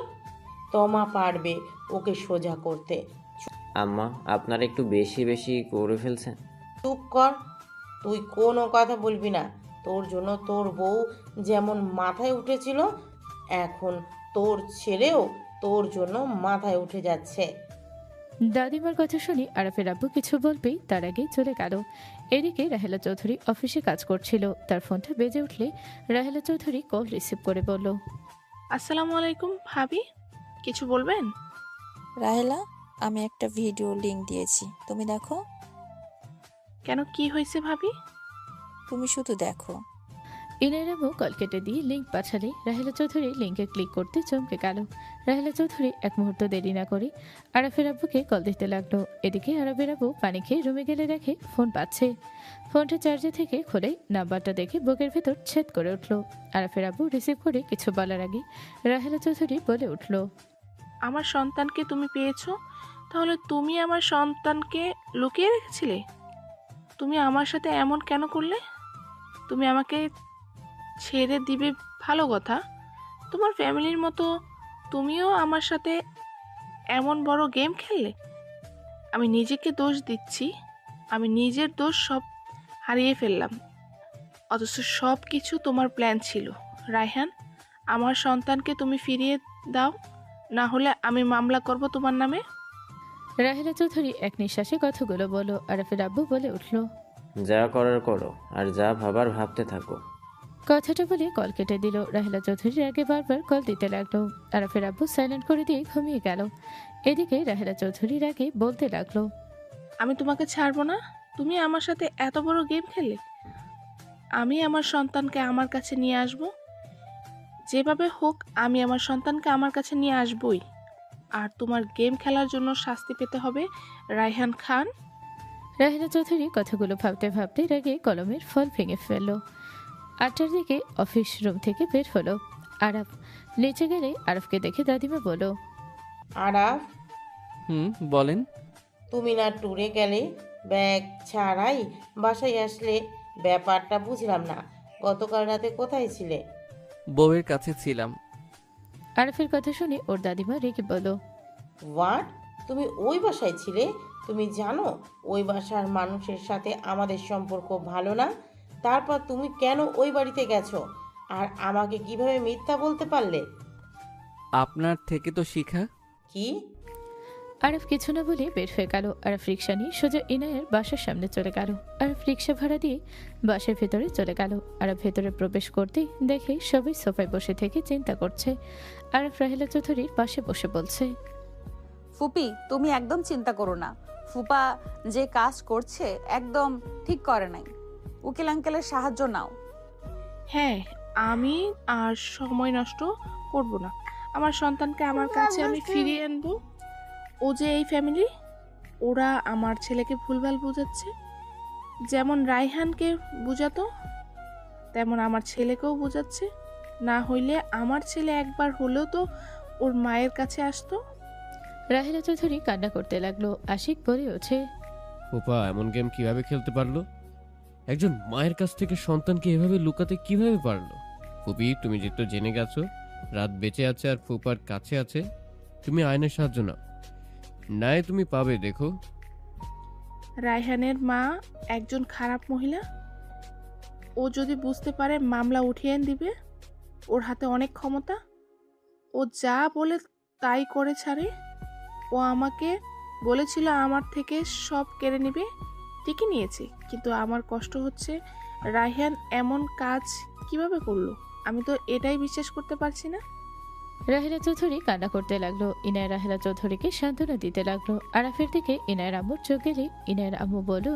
তমা পারবে ওকে সোজা করতে। আম্মা, আপনারা একটু বেশি বেশি করে ফেলছেন। চুপ কর, তুই কোনো কথা বলবি না। তোর জন্য তোর বউ যেমন মাথায় উঠেছিল, এখন তোর ছেলেও তোর জন্য মাথায় উঠে যাচ্ছে। দাদিমার কথা শুনি আরফের আব্বু কিছু বলবেই তার আগেই চলে গেল। এদিকে রাহেলা চৌধুরী অফিসে কাজ করছিল। তার ফোনটা বেজে উঠলে রাহেলা চৌধুরী কল রিসিভ করে বলল, আসসালামু আলাইকুম ভাবি, কিছু বলবেন? রাহেলা, আমি একটা ভিডিও লিংক দিয়েছি, তুমি দেখো। কেন, কি হয়েছে ভাবি? তুমি শুধু দেখো। ইনায়ের আম্মু কল কেটে দিয়ে লিঙ্ক পাঠালে রাহেলা চৌধুরী লিঙ্কে ক্লিক করতে চমকে গেল। রাহেলা চৌধুরী এক মুহূর্ত দেরি না করে আরফের আব্বুকে কল দিতে লাগলো। এদিকে আরফের আব্বু পানি খেয়ে রুমে গেলে দেখে ফোন পাচ্ছে। ফোনটা চার্জে থেকে খুলে নাম্বারটা দেখে বুকের ভেতর ছেদ করে উঠল। আরফের আব্বু রিসিভ করে কিছু বলার আগে রাহেলা চৌধুরী বলে উঠল, আমার সন্তানকে তুমি পেয়েছো, তাহলে তুমি আমার সন্তানকে লুকিয়ে রেখেছিলে? তুমি আমার সাথে এমন কেন করলে? তুমি আমাকে ছেড়ে দিবে ভালো কথা, তোমার ফ্যামিলির মতো তুমিও আমার সাথে এমন বড় গেম খেললে। আমি নিজেকে দোষ দিচ্ছি, আমি নিজের দোষ সব হারিয়ে ফেললাম, অথচ সব কিছু তোমার প্ল্যান ছিল। রায়হান, আমার সন্তানকে তুমি ফিরিয়ে দাও, না হলে আমি মামলা করব তোমার নামে। রাহেলা চৌধুরী এক নিঃশ্বাসে কথাগুলো বলো। আরফের আব্বু বলে উঠল, যা করার করো, আর যা ভাবার ভাবতে থাকো। কথাটা বলে কল কেটে দিল। রাহেলা চৌধুরীর আগে বারবার কল দিতে লাগলো। আরফের আব্বু সাইলেন্ট করে দিয়ে ঘুমিয়ে গেল। এদিকে রাহেলা চৌধুরীর আগে বলতে লাগলো, আমি তোমাকে ছাড়বো না, তুমি আমার সাথে এত বড় গেম খেললে। আমি আমার সন্তানকে আমার কাছে নিয়ে আসব, যেভাবে হোক আমি আমার সন্তানকে আমার কাছে নিয়ে আসবই। আর তোমার গেম খেলার জন্য শাস্তি পেতে হবে রায়হান খান। রাহেলা চৌধুরী কথাগুলো ভাবতে ভাবতে রাগে কলমের ফল ভেঙে ফেলল। 8টার দিকে অফিস রুম থেকে বের হলো। আরফ নিচে গেলে আরফকে দেখে দাদিমা বলো, আরাফ, বলেন। তুমি না ট্যুরে গেলে, ব্যাগ ছাড়াই বাসায় আসলে, ব্যাপারটা বুঝলাম না। গতকাল রাতে কোথায় ছিলে? বউয়ের কাছে ছিলাম। আরফের কথা শুনে ওর দাদিমা রেগে বলো, হোয়াট? তুমি ওই বাসায় ছিলে? তুমি জানো ওই বাসার মানুষের সাথে আমাদের সম্পর্ক ভালো না, তারপর তুমি কেন ওই বাড়িতে গেছো? আর আমাকে কিভাবে মিথ্যা বলতে পারলে? আপনার থেকে তো শিখা। কি? আরফ কিছু না বলে বের হয়ে গেল। আরফ রিক্সা নিয়ে সোজা ইনায়ের বাসার সামনে চলে গেল। আরফ রিক্সা ভাড়া দিয়ে বাসার ভেতরে চলে গেল। আরফ ভেতরে প্রবেশ করতেই দেখে সবাই সোফায় বসে থেকে চিন্তা করছে। আরফ রাহেলা চৌধুরীর পাশে বসে বলছে, ফুপি, তুমি একদম চিন্তা করো না। ফুপা যে কাজ করছে একদম ঠিক করে নাই। উকিল আঙ্কেলের সাহায্য নাও। হ্যাঁ, আমি আর সময় নষ্ট করব না। আমার সন্তানকে আমার কাছে আমি ফিরিয়ে আনবো। ও যে এই ফ্যামিলি, ওরা আমার ছেলেকে ভুলভাল বোঝাচ্ছে। যেমন রায়হানকে বোঝাতো, তেমন আমার ছেলেকেও বোঝাচ্ছে। না হইলে আমার ছেলে একবার হলেও তো ওর মায়ের কাছে আসতো। রাহেলা চৌধুরী কান্না করতে লাগলো। আশিক বলে ওঠে, ফুপা এমন গেম কিভাবে খেলতে পারলো? একজন মায়ের কাছ থেকে সন্তানকে এভাবে লুকাতে কিভাবে পারলো? ফুপি, তুমি যেহেতু জেনে গেছো রাত বেঁচে আছে আর ফুপার কাছে আছে, তুমি আইনের সাহায্য নাও, নাই তুমি পাবে। দেখো, রায়হানের মা একজন খারাপ মহিলা। ও যদি বুঝতে পারে মামলা উঠিয়ে দিবে। ওর হাতে অনেক ক্ষমতা। ও যা বলে তাই করে ছাড়ে। ও আমাকে বলেছিল আমার থেকে সব কেড়ে নেবে, ঠিকই নিয়েছে। কিন্তু আমার কষ্ট হচ্ছে, রায়হান এমন কাজ কিভাবে করলো? আমি তো এটাই বিশ্বাস করতে পারছি না। রাহেলা চৌধুরী কান্না করতে লাগলো। ইনায় রাহেলা চৌধুরীকে সান্ত্বনা দিতে লাগলো। আরাফের দিকে ইনায়ের আম্মুর চোখ গেলে ইনায়ের আম্মু বলল,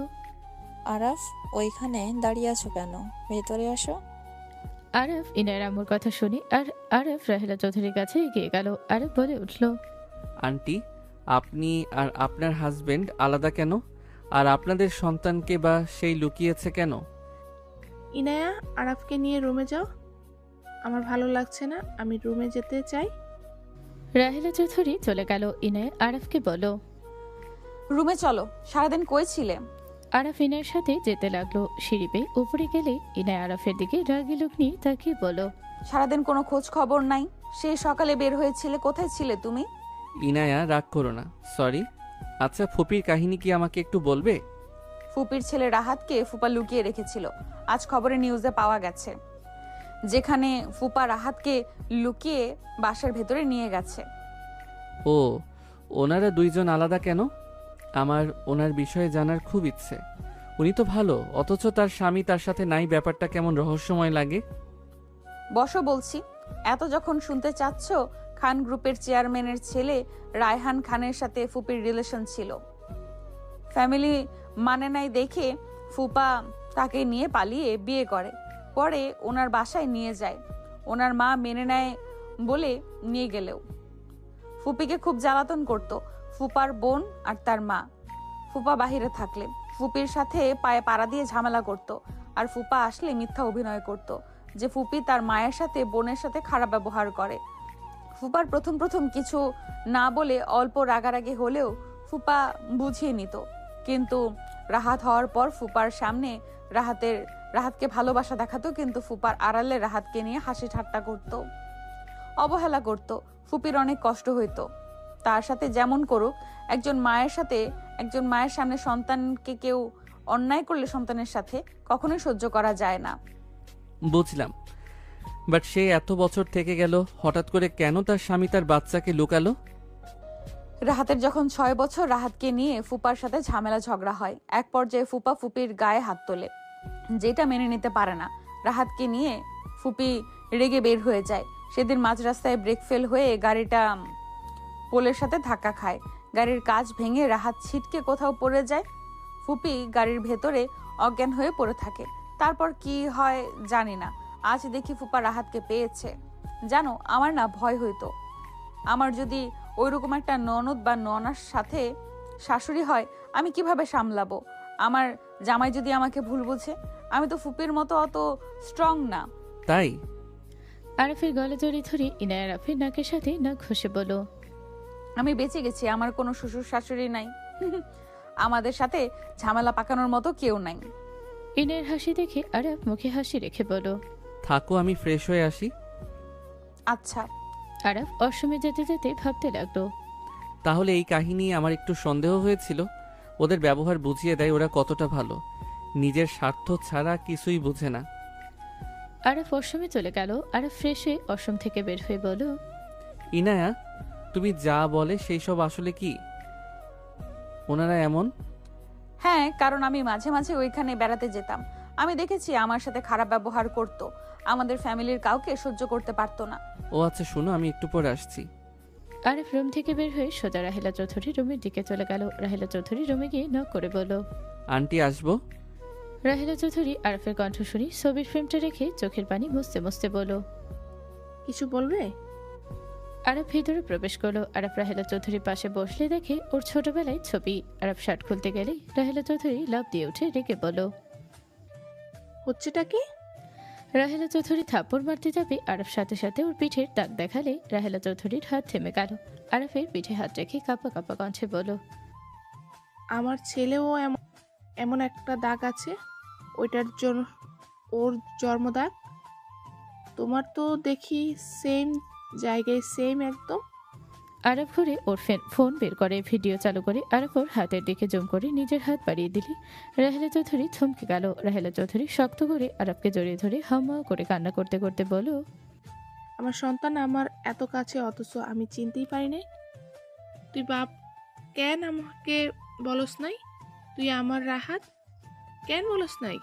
আরাফ, ওইখানে দাঁড়িয়ে আছো কেন? ভেতরে আসো। আরাফ ইনায়ের আম্মুর কথা শুনি আর আরাফ রাহেলা চৌধুরীর কাছে এগিয়ে গেল। আরাফ বলে উঠল, আন্টি, আপনি আর আপনার হাজবেন্ড আলাদা কেন? আর আপনাদের সন্তানকে বা সেই লুকিয়েছে কেন? ইনায়া, আরাফকে নিয়ে রুমে যাও। আমার ভালো লাগছে না, আমি রুমে যেতে চাই। রাহেলা চৌধুরী চলে গেল। ইনায় আরাফকে বলো, রুমে চলো, সারাদিন কই ছিলে? আরাফ ইনায়ের সাথে যেতে লাগলো। সিঁড়ি বেয়ে উপরে গেলে ইনায় আরাফের দিকে রাগী লোক নিয়ে তাকিয়ে বলো, সারাদিন কোনো খোঁজ খবর নাই। সেই সকালে বের হয়েছিলে, কোথায় ছিলে তুমি? ইনায়া, রাগ করো না, সরি। আচ্ছা, ফুপির কাহিনী কি আমাকে একটু বলবে? ফুপির ছেলে রাহাতকে ফুপা লুকিয়ে রেখেছিল। আজ খবরে নিউজে পাওয়া গেছে, যেখানে ফুপা রাহাতকে লুকিয়ে বাসার ভেতরে নিয়ে গেছে। ও, ওনারা দুইজন আলাদা কেন? আমার ওনার বিষয়ে জানার খুব ইচ্ছে। উনি তো ভালো, অথচ তার স্বামী তার সাথে নাই, ব্যাপারটা কেমন রহস্যময় লাগে। বসো বলছি। এত যখন শুনতে চাচ্ছ, খান গ্রুপের চেয়ারম্যানের ছেলে রায়হান খানের সাথে ফুপির রিলেশন ছিল। ফ্যামিলি মানে নাই দেখে ফুপা তাকে নিয়ে পালিয়ে বিয়ে করে। পরে ওনার বাসায় নিয়ে যায়। ওনার মা মেনে নেয় বলে নিয়ে গেলেও ফুপিকে খুব জ্বালাতন করত ফুপার বোন আর তার মা। ফুপা বাহিরে থাকলে ফুপির সাথে পায়ে পাড়া দিয়ে ঝামেলা করত, আর ফুপা আসলে মিথ্যা অভিনয় করত যে ফুপি তার মায়ের সাথে বোনের সাথে খারাপ ব্যবহার করে। ফুপার প্রথম প্রথম কিছু না বলে অল্প রাগারাগি হলেও ফুপা বুঝিয়ে নিত। কিন্তু রাহাত হওয়ার পর ফুপার সামনে রাহাতকে ভালোবাসা দেখাতো, কিন্তু ফুপার আড়ালে রাহাতকে নিয়ে হাসি ঠাট্টা করত, অবহেলা করত। ফুপির অনেক কষ্ট হইতো। তার সাথে যেমন করুক, একজন মায়ের সামনে সন্তানকে কেউ অন্যায় করলে সন্তানের সাথে কখনোই সহ্য করা যায় না। বুঝলাম, বাট সে এত বছর থেকে গেল, হঠাৎ করে কেন তার স্বামী তার বাচ্চাকে লুকালো? রাহাতের যখন 6 বছর, রাহাতকে নিয়ে ফুপার সাথে ঝামেলা ঝগড়া হয়। এক পর্যায়ে ফুপা ফুপির গায়ে হাত তোলে, যেটা মেনে নিতে পারে না। রাহাতকে নিয়ে ফুপি রেগে বের হয়ে যায়। সেদিন মাঝ রাস্তায় ব্রেক ফেল হয়ে গাড়িটা পোলের সাথে ধাক্কা খায়। গাড়ির কাঁচ ভেঙে রাহাত ছিটকে কোথাও পড়ে যায়। ফুপি গাড়ির ভেতরে অজ্ঞান হয়ে পড়ে থাকে। তারপর কি হয় জানি না। আজ দেখি ফুপা রাহাতকে পেয়েছে। জানো, আমার না ভয় হইতো, আমার যদি ওইরকম একটা ননদ বা ননার সাথে শাশুড়ি হয়, আমি কিভাবে সামলাবো? আমার জামাই যদি আমাকে ভুল বুঝে? আমি তো ফুপির মতো অত স্ট্রং না। তাই আরাফের গলা জড়ি ধরে ইনায় আরাফের নাকের সাথে নাক ঘষে বলো, আমি বেঁচে গেছি, আমার কোনো শ্বশুর শাশুড়ি নাই। আমাদের সাথে ঝামেলা পাকানোর মতো কেউ নাই। ইনায়ের হাসি দেখে আরাফ মুখে হাসি রেখে বলো, থাকো, আমি ফ্রেশ হয়ে আসি। আচ্ছা। আরাফ অসমে যেতে যেতে ভাবতে লাগলো, তাহলে এই কাহিনী আমার একটু সন্দেহ হয়েছিল। ওদের ব্যবহার বুঝিয়ে দেয় ওরা কতটা ভালো, নিজের স্বার্থ ছাড়া কিছুই বুঝে না। আরাফ অসমে চলে গেল। আরাফ ফ্রেশ হয়ে অসম থেকে বের হয়ে বলো, ইনায়া, তুমি যা বলে সেই সব আসলে কি? ওনারা এমন? হ্যাঁ, কারণ আমি মাঝে মাঝে ওইখানে বেড়াতে যেতাম। আমি দেখেছি আমার সাথে খারাপ ব্যবহার করত। আমাদের ফ্যামিলির কাউকে সহ্য করতে পারতো না। ও আচ্ছা, শোনো, আমি একটু পরে আসছি। আরিফ রুম থেকে বের হয়ে সোজা রাহেলা চৌধুরী রুমের দিকে চলে গেল। রাহেলা চৌধুরী রুমে গিয়ে নক করে বলল, আন্টি আসবো? রাহেলা চৌধুরী আরফের কণ্ঠ শুনে ছবির ফ্রেমটা রেখে চোখের পানি মুছতে মুছতে বলল, কিছু বলবে? আরব ভিতরে প্রবেশ করলো। আরব রাহেলা চৌধুরীর পাশে বসলে দেখে ওর ছোটবেলায় ছবি। আরব শার্ট খুলতে গেলেই রাহেলা চৌধুরী লাফ দিয়ে উঠে রেগে বলল, হচ্ছেটা কি? রাহেলা চৌধুরী থাপ্পড় মারতে যাবে, আরব সাথে সাথে ওর পিঠের দাগ দেখালে রাহেলা চৌধুরীর হাত থেমে গেল। আরফের পিঠে হাত রেখে কাঁপা কাঁপা কণ্ঠে বলল, আমার ছেলেও এমন একটা দাগ আছে, ওইটার জন্য ওর জন্মদাগ। তোমার তো দেখি সেম জায়গায়, সেম একদম। আরব ঘুরে ওর ফোন বের করে ভিডিও চালু করে আরব ওর হাতের দিকে জুম করে নিজের হাত বাড়িয়ে দিলে রাহেলা চৌধুরী থমকে গেল। রাহেলা চৌধুরী শক্ত করে আরবকে জড়িয়ে ধরে হাম্মা করে কান্না করতে করতে বলল, আমার সন্তান আমার এত কাছে, অথচ আমি চিনতেই পারি নাই। তুই বাপ কেন আমাকে বলস নাই? তুই আমার রাহাত কেন বলস নাই?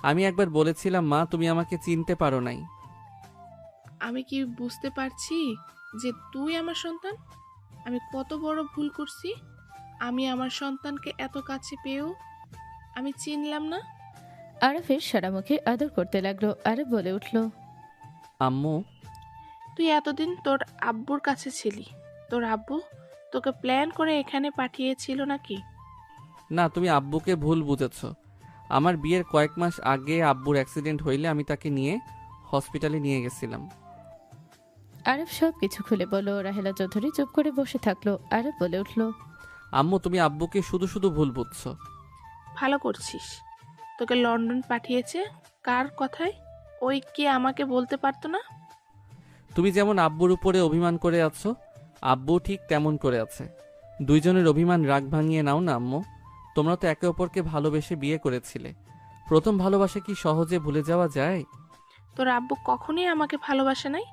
আমি একবার বলেছিলাম মা, তুমি আমাকে চিনতে পারো নাই। আমি কি বুঝতে পারছি যে তুই আমার সন্তান? আমি কত বড় ভুল করছি। আমি আমার সন্তানকে এত কাছে পেয়েও আমি চিনলাম না। আরফের সারা মুখে আদর করতে লাগলো। আরব বলে উঠল, আম্মু, তুই এতদিন তোর আব্বুর কাছে ছিলি। তোর আব্বু তোকে প্ল্যান করে এখানে পাঠিয়েছিল নাকি? না, তুমি আব্বুকে ভুল বুঝেছ। আমার বিয়ের কয়েক মাস আগে আব্বুর অ্যাক্সিডেন্ট হইলে আমি তাকে নিয়ে হসপিটালে নিয়ে গেছিলাম। আরব সব কিছু খুলে বলল। রাহেলা চৌধুরী চুপ করে বসে থাকলো। আরব বলে উঠল, আম্মু, তুমি আব্বুকে শুধু শুধু ভুল বুঝছো। ভালো করছিস। তোকে লন্ডন পাঠিয়েছে কার কথায়? ওই কি আমাকে বলতে পারতো না? তুমি যেমন আব্বুর উপরে অভিমান করে আছো, আব্বু ঠিক তেমন করে আছে। দুইজনের অভিমান রাগ ভাঙিয়ে নাও না আম্মু। তোমরা তো একে অপরকে ভালোবেসে বিয়ে করেছিলে। প্রথম ভালোবাসা কি সহজে ভুলে যাওয়া যায়? তোর আব্বু কখনোই আমাকে ভালোবাসে নাই।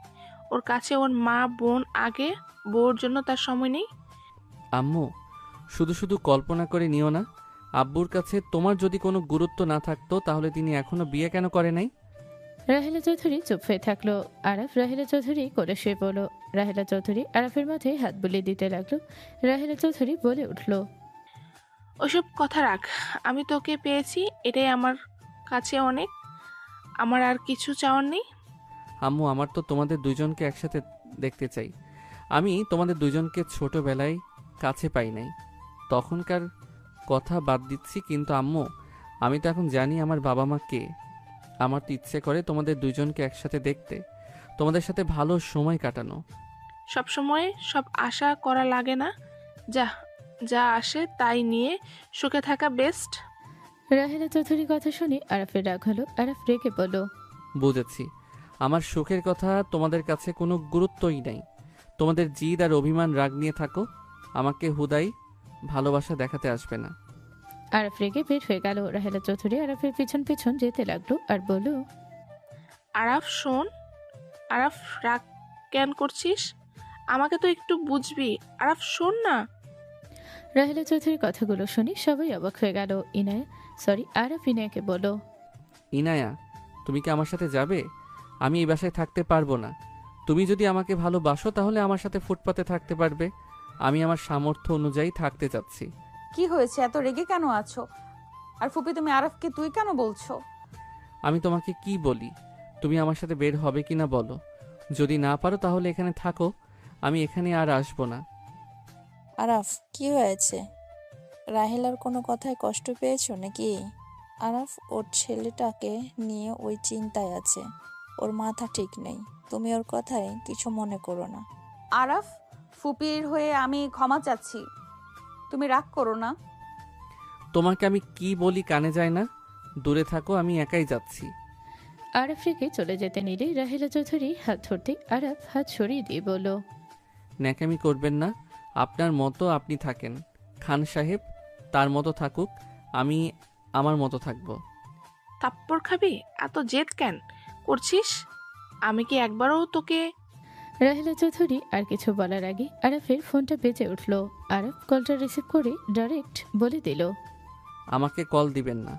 ওর কাছে ওর মা বোন আগে, বউর জন্য তার সময় নেই। আম্মু, শুধু শুধু কল্পনা করে নিও না। আব্বুর কাছে তোমার যদি কোনো গুরুত্ব না থাকতো তাহলে তিনি এখনো বিয়ে কেন করে নাই? রাহেলা চৌধুরী চুপ হয়ে থাকলো। আরফ রাহেলা চৌধুরী কোলে শুয়ে পড়ল। রাহেলা চৌধুরী আরফের মাথায় হাত বুলিয়ে দিতে লাগলো। রাহেলা চৌধুরী বলে উঠল, ওসব কথা রাখ। আমি তোকে পেয়েছি, এটাই আমার কাছে অনেক। আমার আর কিছু চাওয়ার নেই। আম্মু, আমার তো তোমাদের দুইজনকে একসাথে দেখতে চাই। আমি তোমাদের দুইজনকে ছোটবেলায় কাছে পাই নাই, তখনকার কথা বাদ দিচ্ছি। কিন্তু আম্মু, আমি তো এখন জানি আমার বাবা মা কে। আমার তো ইচ্ছে করে তোমাদের দুইজনকে একসাথে দেখতে, তোমাদের সাথে ভালো সময় কাটানো। সব সময় সব আশা করা লাগে না। যা যা আসে তাই নিয়ে সুখে থাকা বেস্ট। রাহেলা চৌধুরীর কথা শুনে আরফের রাগ হলো। আরফ রেগে বলল, বুঝেছি, আমার সুখের কথা তোমাদের কাছে কোনো গুরুত্বই নাই। তোমাদের জিদ আর অভিমান রাগ নিয়ে থাকো, আমাকে হুদাই ভালোবাসা দেখাতে আসবে না। আরফ রেগে বের হয়ে গেল। রাহেলা চৌধুরী আরফের পিছন পিছন যেতে লাগলো আর বলল, আরাফ শোন। আরাফ, রাগ কেন করছিস? আমাকে তো একটু বুঝবি। আরাফ শোন না। রাহেলা চৌধুরীর কথাগুলো শুনে সবাই অবাক হয়ে গেল। আরফ ইনায়াকে বলল, ইনায়া, তুমি কি আমার সাথে যাবে? আমি এই বাসায় থাকতে পারবো না। তুমি যদি আমাকে ভালোবাসো তাহলে আমার সাথে ফুটপাতে থাকতে পারবে। আমি আমার সামর্থ্য অনুযায়ী থাকতে চাচ্ছি। কি হয়েছে, এত রেগে কেন আছো? আর ফুপি, তুমি আরফকে তুই কেন বলছো? আমি তোমাকে কি বলি? তুমি আমার সাথে বের হবে কিনা বলো। যদি না পারো তাহলে এখানে থাকো, আমি এখানে আর আসবো না। আরাফ, কি হয়েছে? রাহেলার কোনো কথায় কষ্ট পেয়েছো নাকি? আরাফ ওর ছেলেটাকে নিয়ে ওই চিন্তায় আছে। ওর মাথা ঠিক নেই। তুমি ওর কথায় কিছু মনে করো না। আরাফ, ফুপির হয়ে আমি ক্ষমা চাচ্ছি, তুমি রাগ করো না। তোমাকে আমি কি বলি কানে যায় না? দূরে থাকো, আমি একাই যাচ্ছি। আরফ রেগে চলে যেতে নিলে রাহেলা চৌধুরী হাত ধরতে আরফ হাত সরিয়ে দিয়ে বলল, ন্যাকামি করবেন না। আপনার মতো আপনি থাকেন, খান সাহেব তার মতো থাকুক, আমি আমার মতো থাকবো। থাপ্পড় খাবি? এত জেদ কেন করছিস? আমি কি একবারও তোকে... রাহেলা চৌধুরী আর কিছু বলার আগে আরফের ফোনটা বেজে উঠল। আরফ কলটা রিসিভ করে ডাইরেক্ট বলে দিল, আমাকে কল দিবেন না।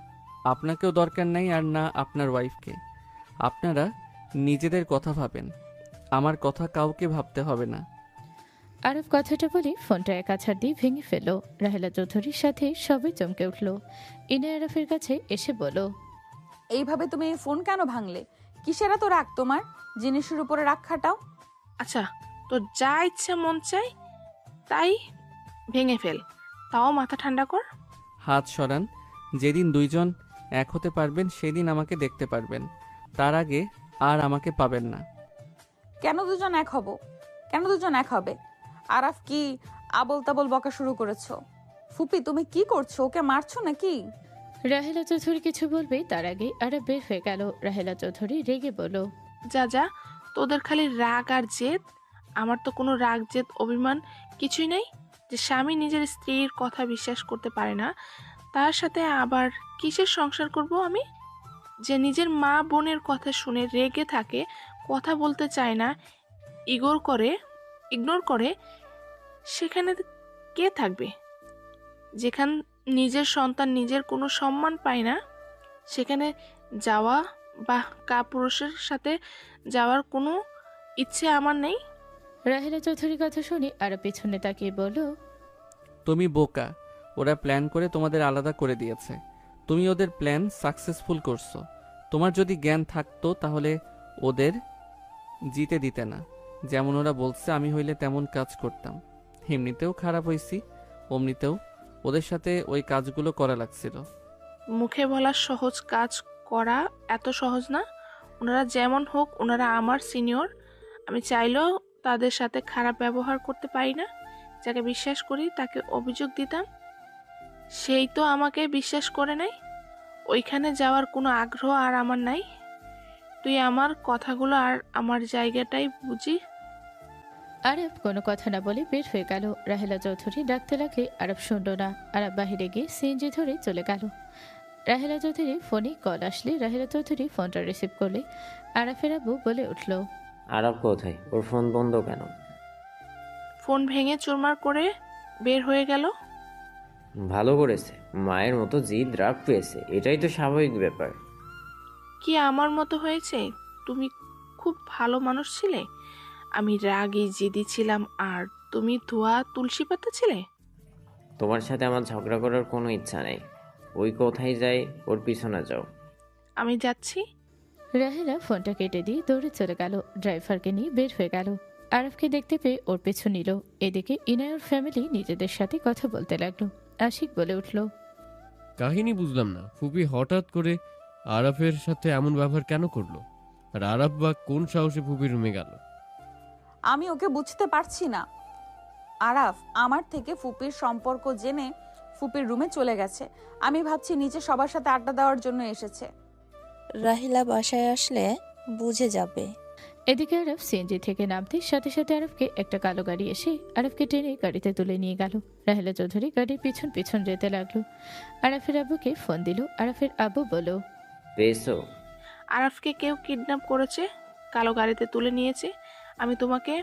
আপনাকেও দরকার নাই, আর না আপনার ওয়াইফকে। আপনারা নিজেদের কথা ভাবেন, আমার কথা কাউকে ভাবতে হবে না। আরব কথাটা বলে ফোনটা এক আছাড় দিয়ে ভেঙে ফেল। রাহেলা চৌধুরীর সাথে সবাই চমকে উঠল। ইনায়া আরফের কাছে এসে বলল, এইভাবে তুমি ফোন কেন ভাঙলে? কিসের এত রাগ তোমার? জিনিসের উপরে রাগ খাটাও। আচ্ছা, তো যা ইচ্ছা মন চাই তাই ভেঙে ফেল, তাও মাথা ঠান্ডা কর। হাত সরান। যেদিন দুইজন এক হতে পারবেন সেদিন আমাকে দেখতে পারবেন, তার আগে আর আমাকে পাবেন না। কেন দুজন এক হব? কেন দুজন এক হবে? আরাফ কি আবল তাবল বকা শুরু করেছো? ফুপি তুমি কি করছো? ওকে মারছো নাকি? রাহেলা চৌধুরী কিছু বলবে তার আগে আরব বের হয়ে গেল। রাহেলা চৌধুরী রেগে বলল, যা যা, তোদের খালি রাগ আর জেদ। আমার তো কোনো রাগ জেদ অভিমান কিছুই নেই। যে স্বামী নিজের স্ত্রীর কথা বিশ্বাস করতে পারে না, তার সাথে আবার কিসের সংসার করব আমি? যে নিজের মা বোনের কথা শুনে রেগে থাকে, কথা বলতে চায় না, ইগনোর করে, সেখানে কে থাকবে? যেখান নিজের সন্তান নিজের কোনো সম্মান পায় না, সেখানে যাওয়া বা কাপুরুষের সাথে যাওয়ার কোনো ইচ্ছে আমার নেই। রাহেলা চৌধুরীর কথা শুনে আরব পেছনে তাকিয়ে বলল, তুমি বোকা। ওরা প্ল্যান করে তোমাদের আলাদা করে দিয়েছে। তুমি ওদের প্ল্যান সাকসেসফুল করছো। তোমার যদি জ্ঞান থাকতো তাহলে ওদের জিতে দিতে না। যেমন ওরা বলছে আমি হইলে তেমন কাজ করতাম। এমনিতেও খারাপ হইছি, অমনিতেও ওদের সাথে ওই কাজগুলো করা লাগছিল। মুখে বলা সহজ, কাজ করা এত সহজ না। ওনারা যেমন হোক, ওনারা আমার সিনিয়র। আমি চাইলেও তাদের সাথে খারাপ ব্যবহার করতে পারি না। যাকে বিশ্বাস করি তাকে অভিযোগ দিতাম, সেই তো আমাকে বিশ্বাস করে নাই। ওইখানে যাওয়ার কোনো আগ্রহ আর আমার নাই। তুই আমার কথাগুলো আর আমার জায়গাটাই বুঝি। আরব কোনো কথা না বলে বের হয়ে গেল। রাহেলা চৌধুরী ডাকতে লাগলে আরব শুনল না। আরব বাহিরে গিয়ে সিএনজি ধরে চলে গেল। রাহেলা চৌধুরী ফোনে কল আসলে রাহেলা চৌধুরী ফোনটা রিসিভ করলে আরাফের আব্বু বলে উঠল, আরব কোথায়? ওর ফোন বন্ধ কেন? ফোন ভেঙে চুরমার করে বের হয়ে গেল। ভালো করেছে, মায়ের মতো জিদ রাগ পেয়েছে, এটাই তো স্বাভাবিক ব্যাপার। কি আমার মতো হয়েছে? তুমি খুব ভালো মানুষ ছিলে, আমি রাগী জিদি ছিলাম, আর তুমি ধোয়া তুলসী পাতা ছিলে। তোমার সাথে আমার ঝগড়া করার কোনো ইচ্ছা নেই। ওই কোথায় যায়, ওর পিছনে যাও। আমি যাচ্ছি। রাহেলা ফোনটা কেটে দিয়ে দৌড়ে চলে গেল। ড্রাইভারকে নিয়ে বের হয়ে গেল। আরবকে দেখতে পেয়ে ওর পেছু নিল। এদিকে ইনায়র ফ্যামিলি নিজেদের সাথে কথা বলতে লাগলো। আশিক বলে উঠল, কাহিনী বুঝলাম না, ফুপি হঠাৎ করে আরাফের সাথে এমন ব্যবহার কেন করলো? আর আরাফ বা কোন সাহসে ফুপির রুমে গেল? আমি ওকে বুঝতে পারছি না। আরাফ আমার থেকে ফুপির সম্পর্ক জেনে ফুপির রুমে চলে গেছে। আমি ভাবছি নিচে সবার সাথে আড্ডা দেওয়ার জন্য এসেছে। রাহিলা বাসায় আসলে বুঝে যাবে। এদিকে আরব সিএনজি থেকে নামতে সাথে সাথে আরবকে একটা কালো গাড়ি এসে আরবকে টেনে গাড়িতে তুলে নিয়ে গেল। রাহেলা চৌধুরী গাড়ির পিছন পিছন যেতে লাগলো। আরাফের আব্বুকে ফোন দিল। আরাফের আব্বু বলল, পেয়েছো? আরাফকে কেউ কিডন্যাপ করেছে, কালো গাড়িতে তুলে নিয়েছে। আমি তোমাকে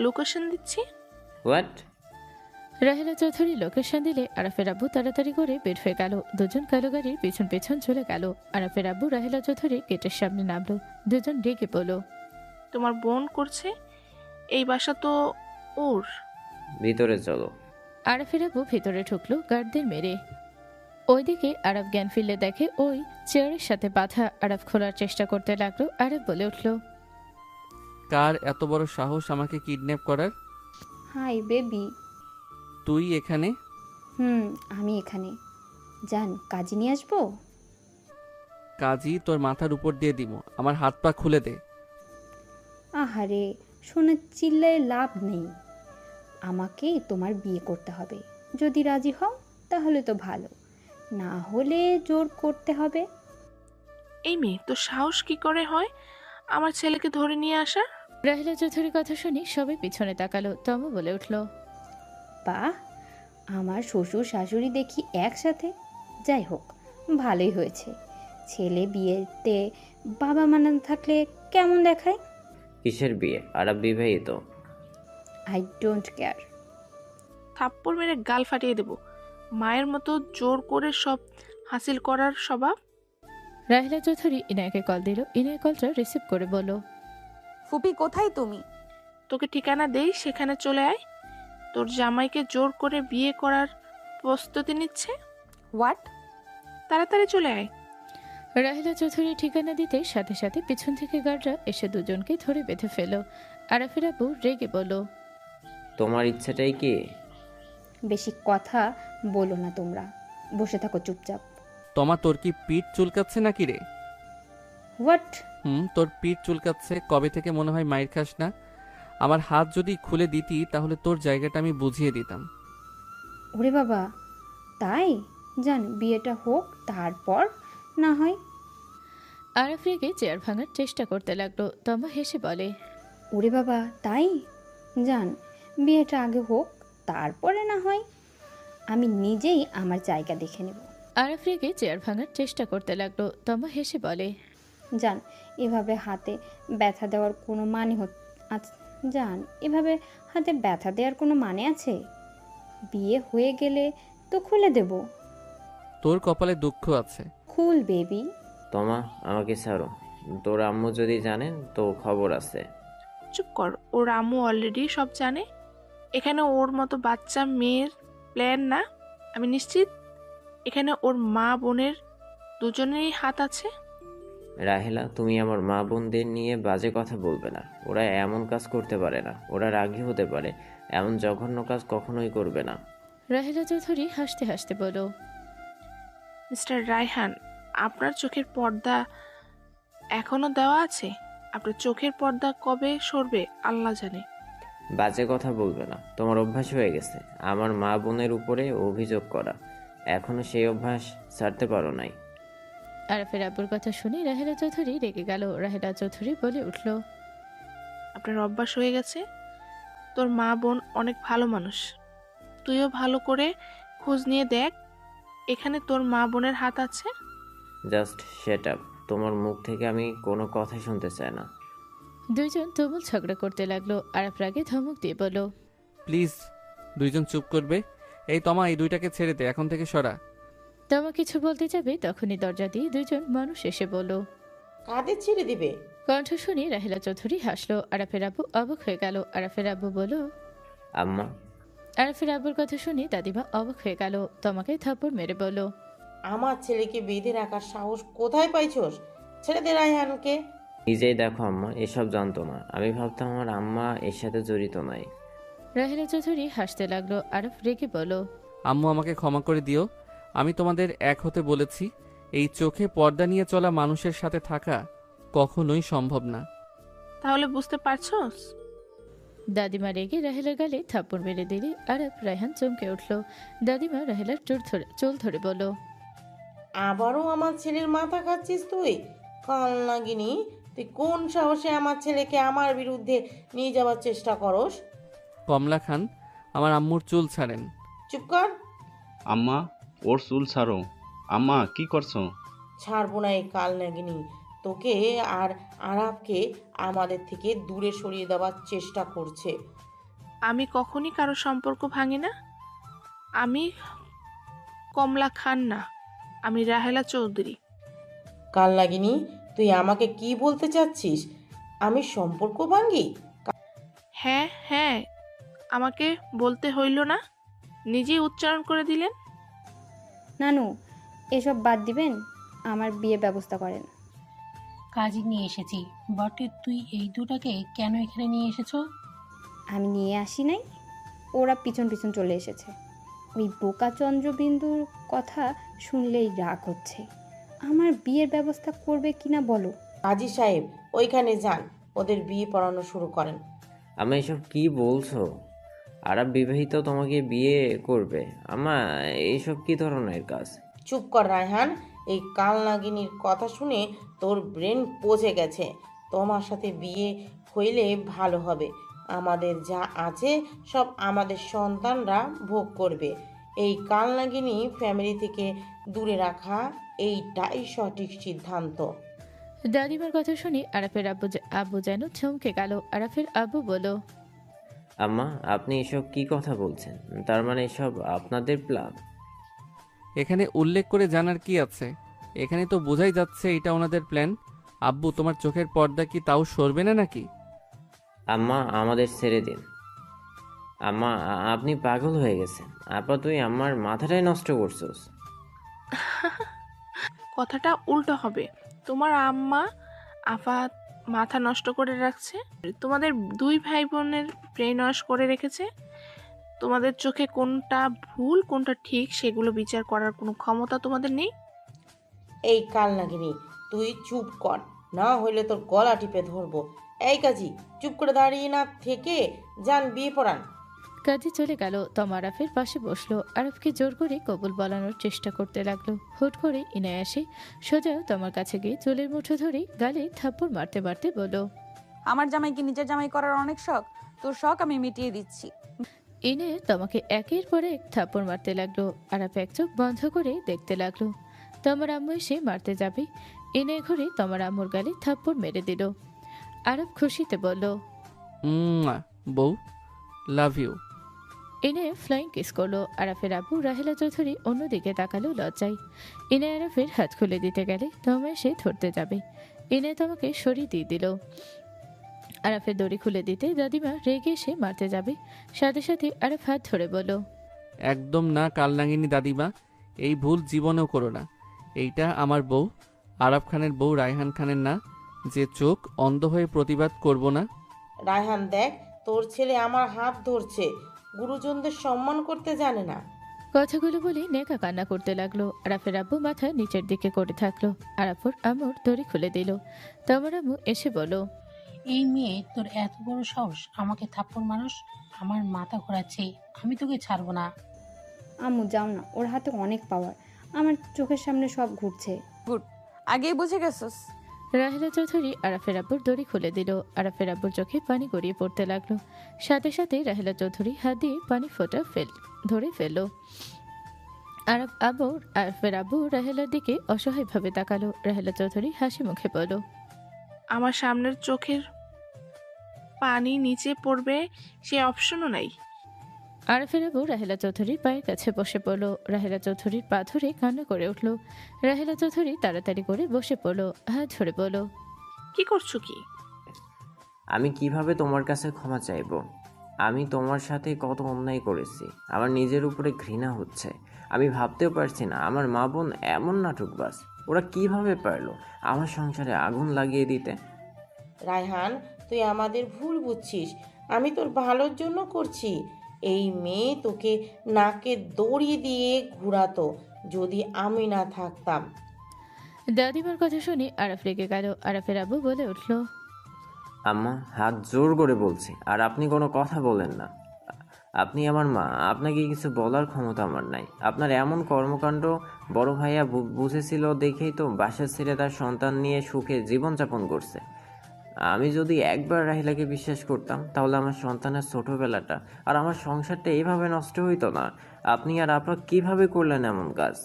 লোকেশন দিচ্ছি। হোয়াট? রাহেলা চৌধুরী লোকেশন দিলে আরাফের আব্বু তাড়াতাড়ি করে বের হয়ে গেল। দুজন কালো গাড়ির পিছন পিছন চলে গেল। আরাফের আব্বু রাহেলা চৌধুরী গেটের সামনে নামলো। দুজন রেগে বলল, তোমার বোন করছে, এই বাসা তো ওর। ভিতরে চলো। আরাফের আব্বু ভিতরে ঢুকলো গার্ডদের মেরে। ওইদিকে আরব জ্ঞান ফিরলে দেখে ওই চেয়ারের সাথে বাধা। আরব খোলার চেষ্টা করতে লাগলো। আরব বলে উঠল, কার এত বড় সাহস আমাকে কিডন্যাপ করার? Hi baby. তুই এখানে? আমি এখানে। জান, কাজে নিয়ে আসবো? কাজই তোর মাথার উপর দিয়ে দিব। আমার হাত পা খুলে দে। আহারে শোনা, চিল্লায় লাভ নেই। আমাকে তোমার বিয়ে করতে হবে। যদি রাজি হও তাহলে তো ভালো, না হলে জোর করতে হবে। এই মেয়ে তো সাহস কি করে হয় আমার ছেলেকে ধরে নিয়ে আসা? রাহেলা চৌধুরীর কথা শুনি সবাই পিছনে তাকালো। তম বলে উঠল, বাহ, আমার শ্বশুর শাশুড়ি দেখি একসাথে। যাই হোক, ভালোই হয়েছে। ছেলে বিয়েতে বাবা মানা থাকলে কেমন দেখায়? কিসের বিয়ে? আরব বিবাহিত। I don't care. থাপ্পড় মেরে গাল ফাটিয়ে দেব। মায়ের মতো জোর করে সব হাসিল করার স্বভাব। রাহেলা চৌধুরী ইনায়কে কল দিল। ইনায় কলটা রিসিভ করে বলল, ফুপি কোথায় তুমি? তোকে ঠিকানা দেই, সেখানে চলে আয়। তোর জামাইকে জোর করে বিয়ে করার প্রস্তুতি নিচ্ছে। হোয়াট? তাড়াতাড়ি চলে আয়। রাহেলা চৌধুরী ঠিকানা দিতে সাথে সাথে পিছন থেকে গার্ডরা এসে দুজনকে ধরে বেঁধে ফেল। আরাফের আব্বু রেগে বলল, তোমার ইচ্ছেটাই কি? বেশি কথা বলো না তোমরা, বসে থাকো চুপচাপ। তোমার তোর কি পিঠ চুলকাচ্ছে নাকি রে? হোয়াট? তোর পিঠ চুলকাচ্ছে কবে থেকে মনে হয় মাইর খাস না? আমার হাত যদি খুলে দিতি তাহলে তোর জায়গাটা আমি বুঝিয়ে দিতাম। ওরে বাবা, তাই? জান বিয়েটা হোক, তারপর না হয়। আরাফ রেগে চেয়ার ভাঙার চেষ্টা করতে লাগলো। তমা হেসে বলে, ওরে বাবা, তাই? জান বিয়েটা আগে হোক, তারপরে না হয়। আমি নিজেই আমার জায়গা দেখে নেব। আরাফ রেগে চেয়ার ভাঙার চেষ্টা করতে লাগলো। তমা হেসে বলে, জান এভাবে হাতে ব্যথা দেওয়ার কোনো মানে জান এভাবে হাতে ব্যথা দেওয়ার কোনো মানে আছে? বিয়ে হয়ে গেলে তো খুলে দেব। তোর কপালে দুঃখ আছে। খুল বেবি। তোমা আমাকে ছাড়ো, তোর আম্মু যদি জানেন তো খবর আছে। চুপ কর, ওর আম্মু অলরেডি সব জানে। এখানে ওর মতো বাচ্চা মেয়ের প্ল্যান না। আমি নিশ্চিত এখানে ওর মা বোনের দুজনেরই হাত আছে। রাহেলা, তুমি আমার মা বোনদের নিয়ে বাজে কথা বলবে না। ওরা এমন কাজ করতে পারে না, ওরা রাগী হতে পারে। এমন জঘন্য কাজ কখনোই করবে না। রাহেলা চৌধুরী হাসতে হাসতে বলল, মিস্টার রায়হান, আপনার চোখের পর্দা এখনো দেওয়া আছে। আপনার চোখের পর্দা কবে সরবে আল্লাহ জানে। বাজে কথা বলবে না, তোমার অভ্যাস হয়ে গেছে আমার মা বোনের উপরে অভিযোগ করা। এখনো সেই অভ্যাস ছাড়তে পারো নাই। আরাফের আব্বুর কথা শুনে রাহেলা চৌধুরী রেগে গেল। রাহেলা চৌধুরী বলে উঠল, আপনার অভ্যাস হয়ে গেছে। তোর মা বোন অনেক ভালো মানুষ। তুইও ভালো করে খোঁজ নিয়ে দেখ, এখানে তোর মা বোনের হাত আছে। জাস্ট শেট আপ, তোমার মুখ থেকে আমি কোনো কথাই শুনতে চাই না। দুইজন তুমুল ঝগড়া করতে লাগলো। আরাফ রাগে ধমক দিয়ে বলল, প্লিজ দুইজন চুপ করবে? এই তমা, এই দুইটাকে ছেড়ে দে, এখন থেকে সরা। তমা কিছু বলতে যাবে তখনই দরজা দিয়ে দুইজন মানুষ এসে বলল, কাদের ছেড়ে দিবে? কণ্ঠ শুনে রাহেলা চৌধুরী হাসলো। আরাফের আব্বু অবাক হয়ে গেল। আরাফের আব্বু বলল, আম্মা। আরাফের আব্বুর কথা শুনে দাদিমা অবাক হয়ে গেল। তোমাকে থাপ্পড় মেরে বলল, আমার ছেলেকে বেঁধে রাখার সাহস কোথায় পাইছস? ছেড়ে দে রায়হানকে। নিজেই দেখো আম্মা এসব জানতো না। আমি ভাবতাম আমার আম্মা এর সাথে জড়িত নাই। রাহেলা চৌধুরী হাসতে লাগলো। আরাফ রেগে বলল, আম্মু আমাকে ক্ষমা করে দিও। আমি তোমাদের এক হতে বলেছি। এই চোখে পর্দা নিয়ে চলা মানুষের সাথে থাকা কখনোই সম্ভব না। তাহলে বুঝতে পারছস? দাদিমা রেগে রাহেলার গালে থাপ্পড় মেরে দিলে আরাফ রায়হান চমকে উঠল। দাদিমা রাহেলার চুল ধরে বলল, আবারও আমার ছেলের মাথা খাচ্ছিস তুই? কাল নাগিনি, তুই কোন সাহসে আমার ছেলেকে আমার বিরুদ্ধে নিয়ে যাওয়ার চেষ্টা করস? কমলা খান, আমার আম্মুর চুল ছাড়েন। চুপ কর। আম্মা, ওর চুল ছাড়ো। আম্মা কি করছো? ছাড়বো না এই কাল নাগিনি। তোকে আর আরাফকে আমাদের থেকে দূরে সরিয়ে দেওয়ার চেষ্টা করছে। আমি কখনই কারো সম্পর্ক ভাঙি না। আমি কমলা খান না, আমি রাহেলা চৌধুরী। কাল নাগিনি, তুই আমাকে কি বলতে চাচ্ছিস? আমি সম্পর্ক ভাঙ্গি? হ্যাঁ হ্যাঁ, আমাকে বলতে হইল না, নিজেই উচ্চারণ করে দিলেন। নানু, এসব বাদ দিবেন, আমার বিয়ে ব্যবস্থা করেন। কাজে নিয়ে এসেছি বটে, তুই এই দুটাকে কেন এখানে নিয়ে এসেছো? আমি নিয়ে আসি নাই, ওরা পিছন পিছন চলে এসেছে। ওই বোকা চন্দ্রবিন্দুর কথা শুনলেই রাগ হচ্ছে। আমার বিয়ের ব্যবস্থা করবে কিনা বলো। কাজী সাহেব ওইখানে যান, ওদের বিয়ে পড়ানো শুরু করেন। আমি এসব কি বলছো? আরব বিবাহিত তোমাকে বিয়ে করবে? আমা এইসব কি ধরনের কাজ? চুপ কর রায়হান, এই কাল নাগিনীর কথা শুনে তোর ব্রেন পচে গেছে। তোমার সাথে বিয়ে হইলে ভালো হবে। আমাদের যা আছে সব আমাদের সন্তানরা ভোগ করবে। এই কাল নাগিনী ফ্যামিলি থেকে দূরে রাখা এইটাই সঠিক সিদ্ধান্ত। দাদিমার কথা শুনে আরাফের আব্বু যেন চমকে গেল। আরাফের আব্বু বলল, আম্মা আপনি এসব কি কথা বলছেন? তার মানে এসব আপনাদের প্ল্যান? এখানে উল্লেখ করে জানার কি আছে? এখানে তো বোঝাই যাচ্ছে এটা ওনাদের প্ল্যান। আব্বু, তোমার চোখের পর্দা কি তাও সরবে না নাকি? আম্মা আমাদের ছেড়ে দিন। আম্মা, আপনি পাগল হয়ে গেছেন। আপা, তুই আমার মাথাটাই নষ্ট করছিস। কথাটা উল্টো হবে। তোমার আম্মা আফা মাথা নষ্ট করে রাখছে, তোমাদের দুই ভাই বোনের ব্রেন ওয়াশ করে রেখেছে। তোমাদের চোখে কোনটা ভুল কোনটা ঠিক সেগুলো বিচার করার কোনো ক্ষমতা তোমাদের নেই। এই কাল নাগিনি, তুই চুপ কর, না হইলে তোর গলা টিপে ধরবো। এই কাজী, চুপ করে দাঁড়িয়ে না থেকে যান বিয়ে পড়ান। কাজী চলে গেল। তমা আরাফের পাশে বসলো। আরাফকে জোর করে কবুল বলানোর চেষ্টা করতে লাগলো। হুট করে ইনায় আসে, সোজা তোমার কাছে গিয়ে চুলের মুঠো ধরে গালে থাপ্পড় মারতে মারতে বলল, আমার জামাইকে নিজের জামাই করার অনেক শখ, তোর শখ আমি মিটিয়ে দিচ্ছি। ইনে তোমাকে একের পর এক থাপ্পড় মারতে লাগলো। আরাফ এক চোখ বন্ধ করে দেখতে লাগলো। তোমার আম্মু এসে মারতে যাবে, ইনে ঘুরে তোমার আম্মুর গালে থাপ্পড় মেরে দিল। আরাফ খুশিতে বলল, বউ, লাভ ইউ। ইনে ফ্লাইং কিস করলো। আরাফের আব্বু রাহেলা চৌধুরী অন্যদিকে তাকালো লজ্জায়। ইনে আরাফের হাত খুলে দিতে গেলে তোমা এসে ধরতে যাবে। ইনে তোমাকে সরিয়ে দিয়ে দিল। আরাফের দড়ি খুলে দিতে দাদিমা রেগে এসে মারতে যাবে, সাথে সাথে আরাফ হাত ধরে বলল, একদম না কালনাগিনী দাদিমা, এই ভুল জীবনেও করো না। এইটা আমার বউ, আরাফ খানের বউ, রায়হান খানের না, যে চোখ অন্ধ হয়ে প্রতিবাদ করব না। রায়হান, দেখ তোর ছেলে আমার হাত ধরছে, গুরুজনদের সম্মান করতে জানে না। কথাগুলো বলে নেকা কান্না করতে লাগলো। আরাফের আব্বু মাথা নিচের দিকে করে থাকলো। আরাফুর আম্মুর দড়ি খুলে দিল। তোমার আম্মু এসে বলো, এই মেয়ে, তোর এত বড় সাহস আমাকে থাপ্পড় মানুষ, আমার মাথা ঘোরাচ্ছে, আমি তোকে ছাড়বো না। আম্মু যাও না, ওর হাতে অনেক পাওয়ার, আমার চোখের সামনে সব ঘুরছে। গুড, আগেই বুঝে গেছস। রাহেলা চৌধুরী আরাফের আব্বুর দড়ি খুলে দিল। আরাফের আব্বুর চোখে পানি গড়িয়ে পড়তে লাগলো। সাথে সাথে রাহেলা চৌধুরী হাত দিয়ে পানি ফোঁটা ধরে ফেলল। আরাফের আব্বু রাহেলার দিকে অসহায়ভাবে তাকালো। রাহেলা চৌধুরী হাসি মুখে বলল, আমার সামনের চোখের পানি নিচে পড়বে সে অপশনও নাই। আরাফের আব্বু রাহেলা চৌধুরীর পায়ের কাছে বসে পড়ল। রাহেলা চৌধুরীর পা ধরে কান্না করে উঠল। রাহেলা চৌধুরী তাড়াতাড়ি করে বসে পড়ল, হাত ধরে বলল, কি করছো কি? আমি কিভাবে তোমার কাছে ক্ষমা চাইব? আমি তোমার সাথে কত অন্যায় করেছি, আমার নিজের উপরে ঘৃণা হচ্ছে। আমি ভাবতেও পারছি না আমার মা বোন এমন নাটকবাজ, ওরা কিভাবে পারলো আমার সংসারে আগুন লাগিয়ে দিতে। রায়হান, তুই আমাদের ভুল বুঝছিস, আমি তোর ভালোর জন্য করছি। এই মেয়ে তোকে নাকে দড়ি দিয়ে ঘুরাতো যদি আমি না থাকতাম। দাদিমার কথা শুনে আরাফ রেগে গেল। আরাফের আব্বু বলে উঠল, আম্মা, হাত জোর করে বলছি, আর আপনি কোনো কথা বলেন না। আপনি আমার মা, আপনাকে কিছু বলার ক্ষমতা আমার নাই। আপনার এমন কর্মকাণ্ড বড় ভাইয়া বুঝেছিল দেখেই তো বাসা ছেড়ে তার সন্তান নিয়ে সুখে জীবনযাপন করছে। আমি যদি একবার রাহিলাকে বিশ্বাস করতাম, তাহলে আমার সন্তানের ছোটবেলাটা আর আমার সংসারটা এইভাবে নষ্ট হইতো না। আপনি আর আপনার কিভাবে করলেন এমন কাজ?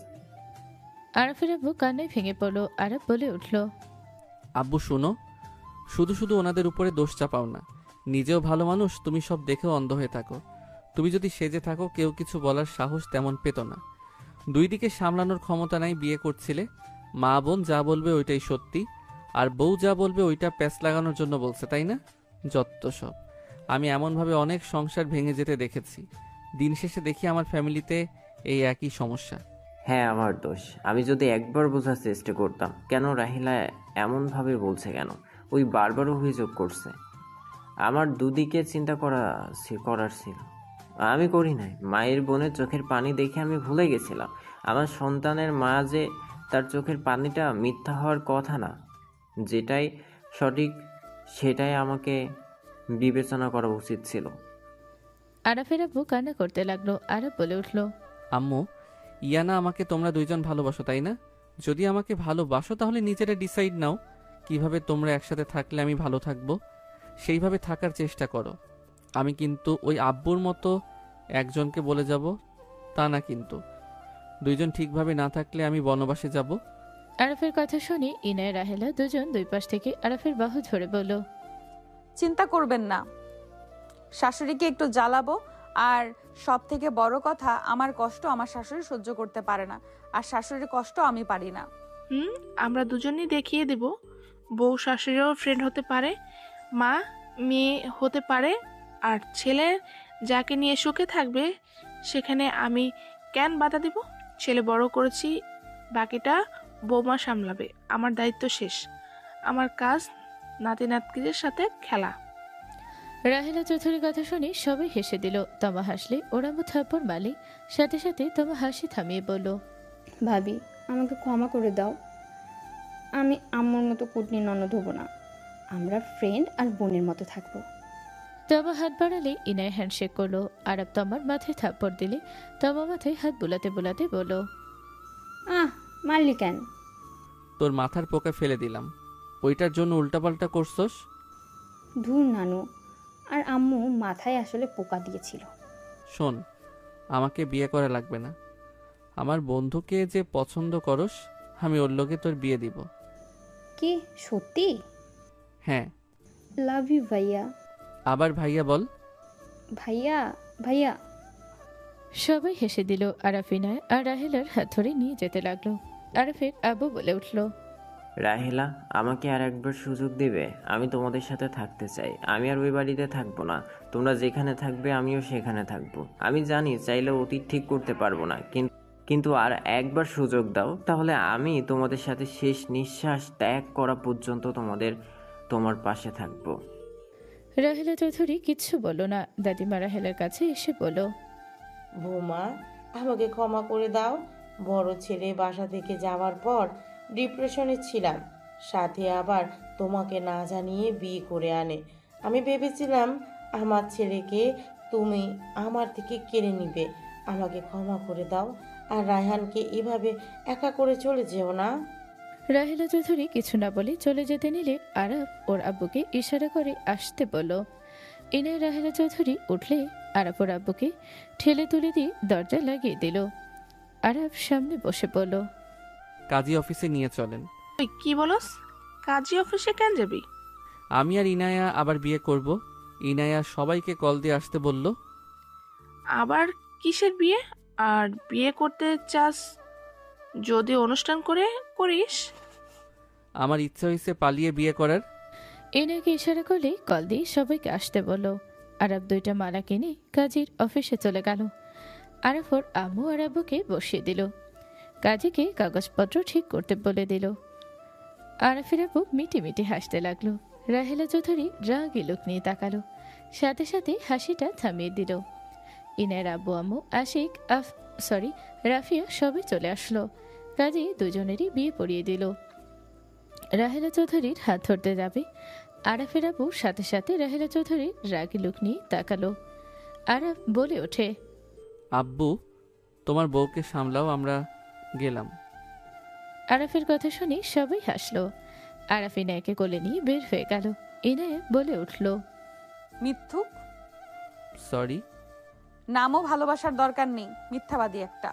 আরাফের আব্বু কান্নায় ভেঙে পড়ল। আরাফ বলে উঠল, আব্বু শোনো, শুধু শুধু ওনাদের উপরে দোষ চাপাও না। নিজেও ভালো মানুষ, তুমি সব দেখেও অন্ধ হয়ে থাকো। তুমি যদি সেজে থাকো, কেউ কিছু বলার সাহস তেমন পেত না। দুই দিকে সামলানোর ক্ষমতা নাই, বিয়ে করছিলে। মা বোন যা বলবে ওইটাই সত্যি, আর বউ যা বলবে ওইটা প্যাঁচ লাগানোর জন্য বলছে, তাই না? যত সব। আমি এমনভাবে অনেক সংসার ভেঙে যেতে দেখেছি। দিন শেষে দেখি আমার ফ্যামিলিতে এই একই সমস্যা। হ্যাঁ, আমার দোষ। আমি যদি একবার বোঝার চেষ্টা করতাম কেন রাহিলা এমনভাবে বলছে, কেন ওই বারবার অভিযোগ করছে, আমার দুদিকে চিন্তা করার ছিল। আমি করি নাই। মায়ের বোনের চোখের পানি দেখে আমি ভুলে গেছিলাম আমার সন্তানের মা যে তার চোখের পানিটা মিথ্যা হওয়ার কথা না। যেটাই সঠিক সেটাই আমাকে বিবেচনা করা উচিত ছিল। আরাফের আব্বু কান্না করতে লাগলো। আরাফ বলে উঠল, আম্মু, ইয়ানা আমাকে তোমরা দুইজন ভালোবাসো, তাই না? যদি আমাকে ভালোবাসো তাহলে নিজেরা ডিসাইড নাও কিভাবে তোমরা একসাথে থাকলে আমি ভালো থাকবো, সেইভাবে থাকার চেষ্টা করো। আমি কিন্তু ওই আব্বুর মতো একজনকে বলে যাব তা না, কিন্তু দুইজন ঠিকভাবে না থাকলে আমি বনবাসে যাব। আরাফের কথা শুনে ইনায় রাহেলা দুজন দুই পাশ থেকে আরাফের বাহু ধরে বলল, চিন্তা করবেন না, শাশুড়িকে একটু জ্বালাবো। আর সব থেকে বড় কথা, আমার কষ্ট আমার শাশুড়ি সহ্য করতে পারে না, আর শাশুড়ির কষ্ট আমি পারি না। আমরা দুজনই দেখিয়ে দেব, বউ শাশুড়িও ফ্রেন্ড হতে পারে, মা মেয়ে হতে পারে, আর ছেলের যাকে নিয়ে সুখে থাকবে সেখানে আমি কেন বাধা দিব? ছেলে বড় করেছি, বাকিটা বৌমা সামলাবে। আমার দায়িত্ব শেষ। আমার কাজ নাতি নাতকিদের সাথে খেলা। রাহেলা চৌধুরীর কথা শুনে সবাই হেসে দিল। তমা হাসলে ওর আম্মু থাপ্পড় মারলে সাথে সাথে তমা হাসি থামিয়ে বলল, ভাবি আমাকে ক্ষমা করে দাও, আমি আম্মুর মতো কুটনি ননদ হব না, আমরা ফ্রেন্ড আর বোনের মতো থাকবো। তমা হাত বাড়ালে ইনায় হ্যান্ডশেক করলো। আরব তমার মাথায় থাপ্পড় দিলে তমা মাথায় হাত বুলাতে বুলাতে বলল, মারলি কেন? তোর মাথার পোকা ফেলে দিলাম, ওইটার জন্য উল্টাপাল্টা করছস। ধুর নানু, আর আম্মু মাথায় আসলে পোকা দিয়েছিল। শোন, আমাকে বিয়ে করা লাগবে না। আমার বন্ধুকে যে পছন্দ করস, আমি ওর লগে তোর বিয়ে দিব। কি সত্যি? হ্যাঁ। লাভ ইউ ভাইয়া। আবার ভাইয়া বল। ভাইয়া ভাইয়া। সবাই হেসে দিল। আরাফ ইনায় আর রাহেলার হাত ধরে নিয়ে যেতে লাগলো। আরাফের আব্বু বলে উঠল, রাহেলা, আমাকে আর একবার সুযোগ দেবে? আমি তোমাদের সাথে থাকতে চাই। আমি আর ওই বাড়িতে থাকবো না। তোমরা যেখানে থাকবে আমিও সেখানে থাকবো। আমি জানি চাইলে অতীত ঠিক করতে পারবো না, কিন্তু আর একবার সুযোগ দাও, তাহলে আমি তোমাদের সাথে শেষ নিঃশ্বাস ত্যাগ করা পর্যন্ত তোমার পাশে থাকবো। রাহেলা চৌধুরী কিচ্ছু বলল না। দাদিমা রাহেলার কাছে এসে বলল, বৌমা, আমাকে ক্ষমা করে দাও। বড় ছেলে বাসা থেকে যাওয়ার পর ডিপ্রেশনে ছিলাম, সাথে আবার তোমাকে না জানিয়ে বিয়ে করে আনে। আমি ভেবেছিলাম আমার ছেলেকে তুমি আমার থেকে কেড়ে নিবে। আমাকে ক্ষমা করে দাও, আর রায়হানকে এভাবে একা করে চলে যেও না। রাহেলা চৌধুরী কিছু না বলে চলে যেতে নিলে আরাফ ওর আব্বুকে ইশারা করে আসতে বলল। এনে রাহেলা চৌধুরী উঠলে আরাফ ওর আব্বুকে ঠেলে তুলে দিয়ে দরজা লাগিয়ে দিল। আরাফ সামনে বসে বলল, কাজী অফিসে নিয়ে চলেন। ওই কি বলস? কাজী অফিসে কেন যাবি? আমি আর ইনায়া আবার বিয়ে করব। ইনায়া সবাইকে কল দিয়ে আসতে বলল। আবার কিসের বিয়ে? আর বিয়ে করতে চাস যদি অনুষ্ঠান করে করিস। আমার ইচ্ছা হয়েছে পালিয়ে বিয়ে করার। এনাকে ইশারা করলে কল দিয়ে সবাইকে আসতে বলল। আরাফ 2টা মালা কিনে কাজীর অফিসে চলে গেল। আরাফ ওর আম্মু আর আব্বুকে বসিয়ে দিল। কাজীকে কাগজপত্র ঠিক করতে বলে দিল। আরাফের আব্বু মিটি মিটি হাসতে লাগলো। রাহেলা চৌধুরী রাগী লোক নিয়ে তাকালো, সাথে সাথে হাসিটা থামিয়ে দিল। ইনার আব্বু আম্মু আশিক রাফিয়া সবাই চলে আসলো। কাজী দুজনেরই বিয়ে পড়িয়ে দিল। রাহেলা চৌধুরীর হাত ধরতে যাবে, আরাফের আব্বু সাথে সাথে রাহেলা চৌধুরীর রাগী লোক নিয়ে তাকালো। আরাফ বলে ওঠে, আব্বু, তোমার বউকে সামলাও, আমরা গেলাম। আরাফের কথা শুনে সবাই হাসলো। আরাফ ইনায়াকে কোলে নিয়ে বের হয়ে গেল। ইনায়া বলে উঠল, মিথ্যুক। সরি। নামও ভালোবাসার দরকার নেই, মিথ্যাবাদী একটা।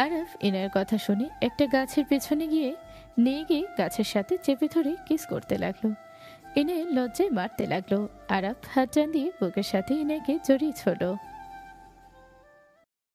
আরাফ ইনায়ের কথা শুনে একটা গাছের পেছনে নিয়ে গিয়ে গাছের সাথে চেপে ধরে কিস করতে লাগলো। ইনায় লজ্জায় মারতে লাগলো। আরাফ হাত টান দিয়ে বুকের সাথে ইনায়কে জড়িয়ে ছোড়ল।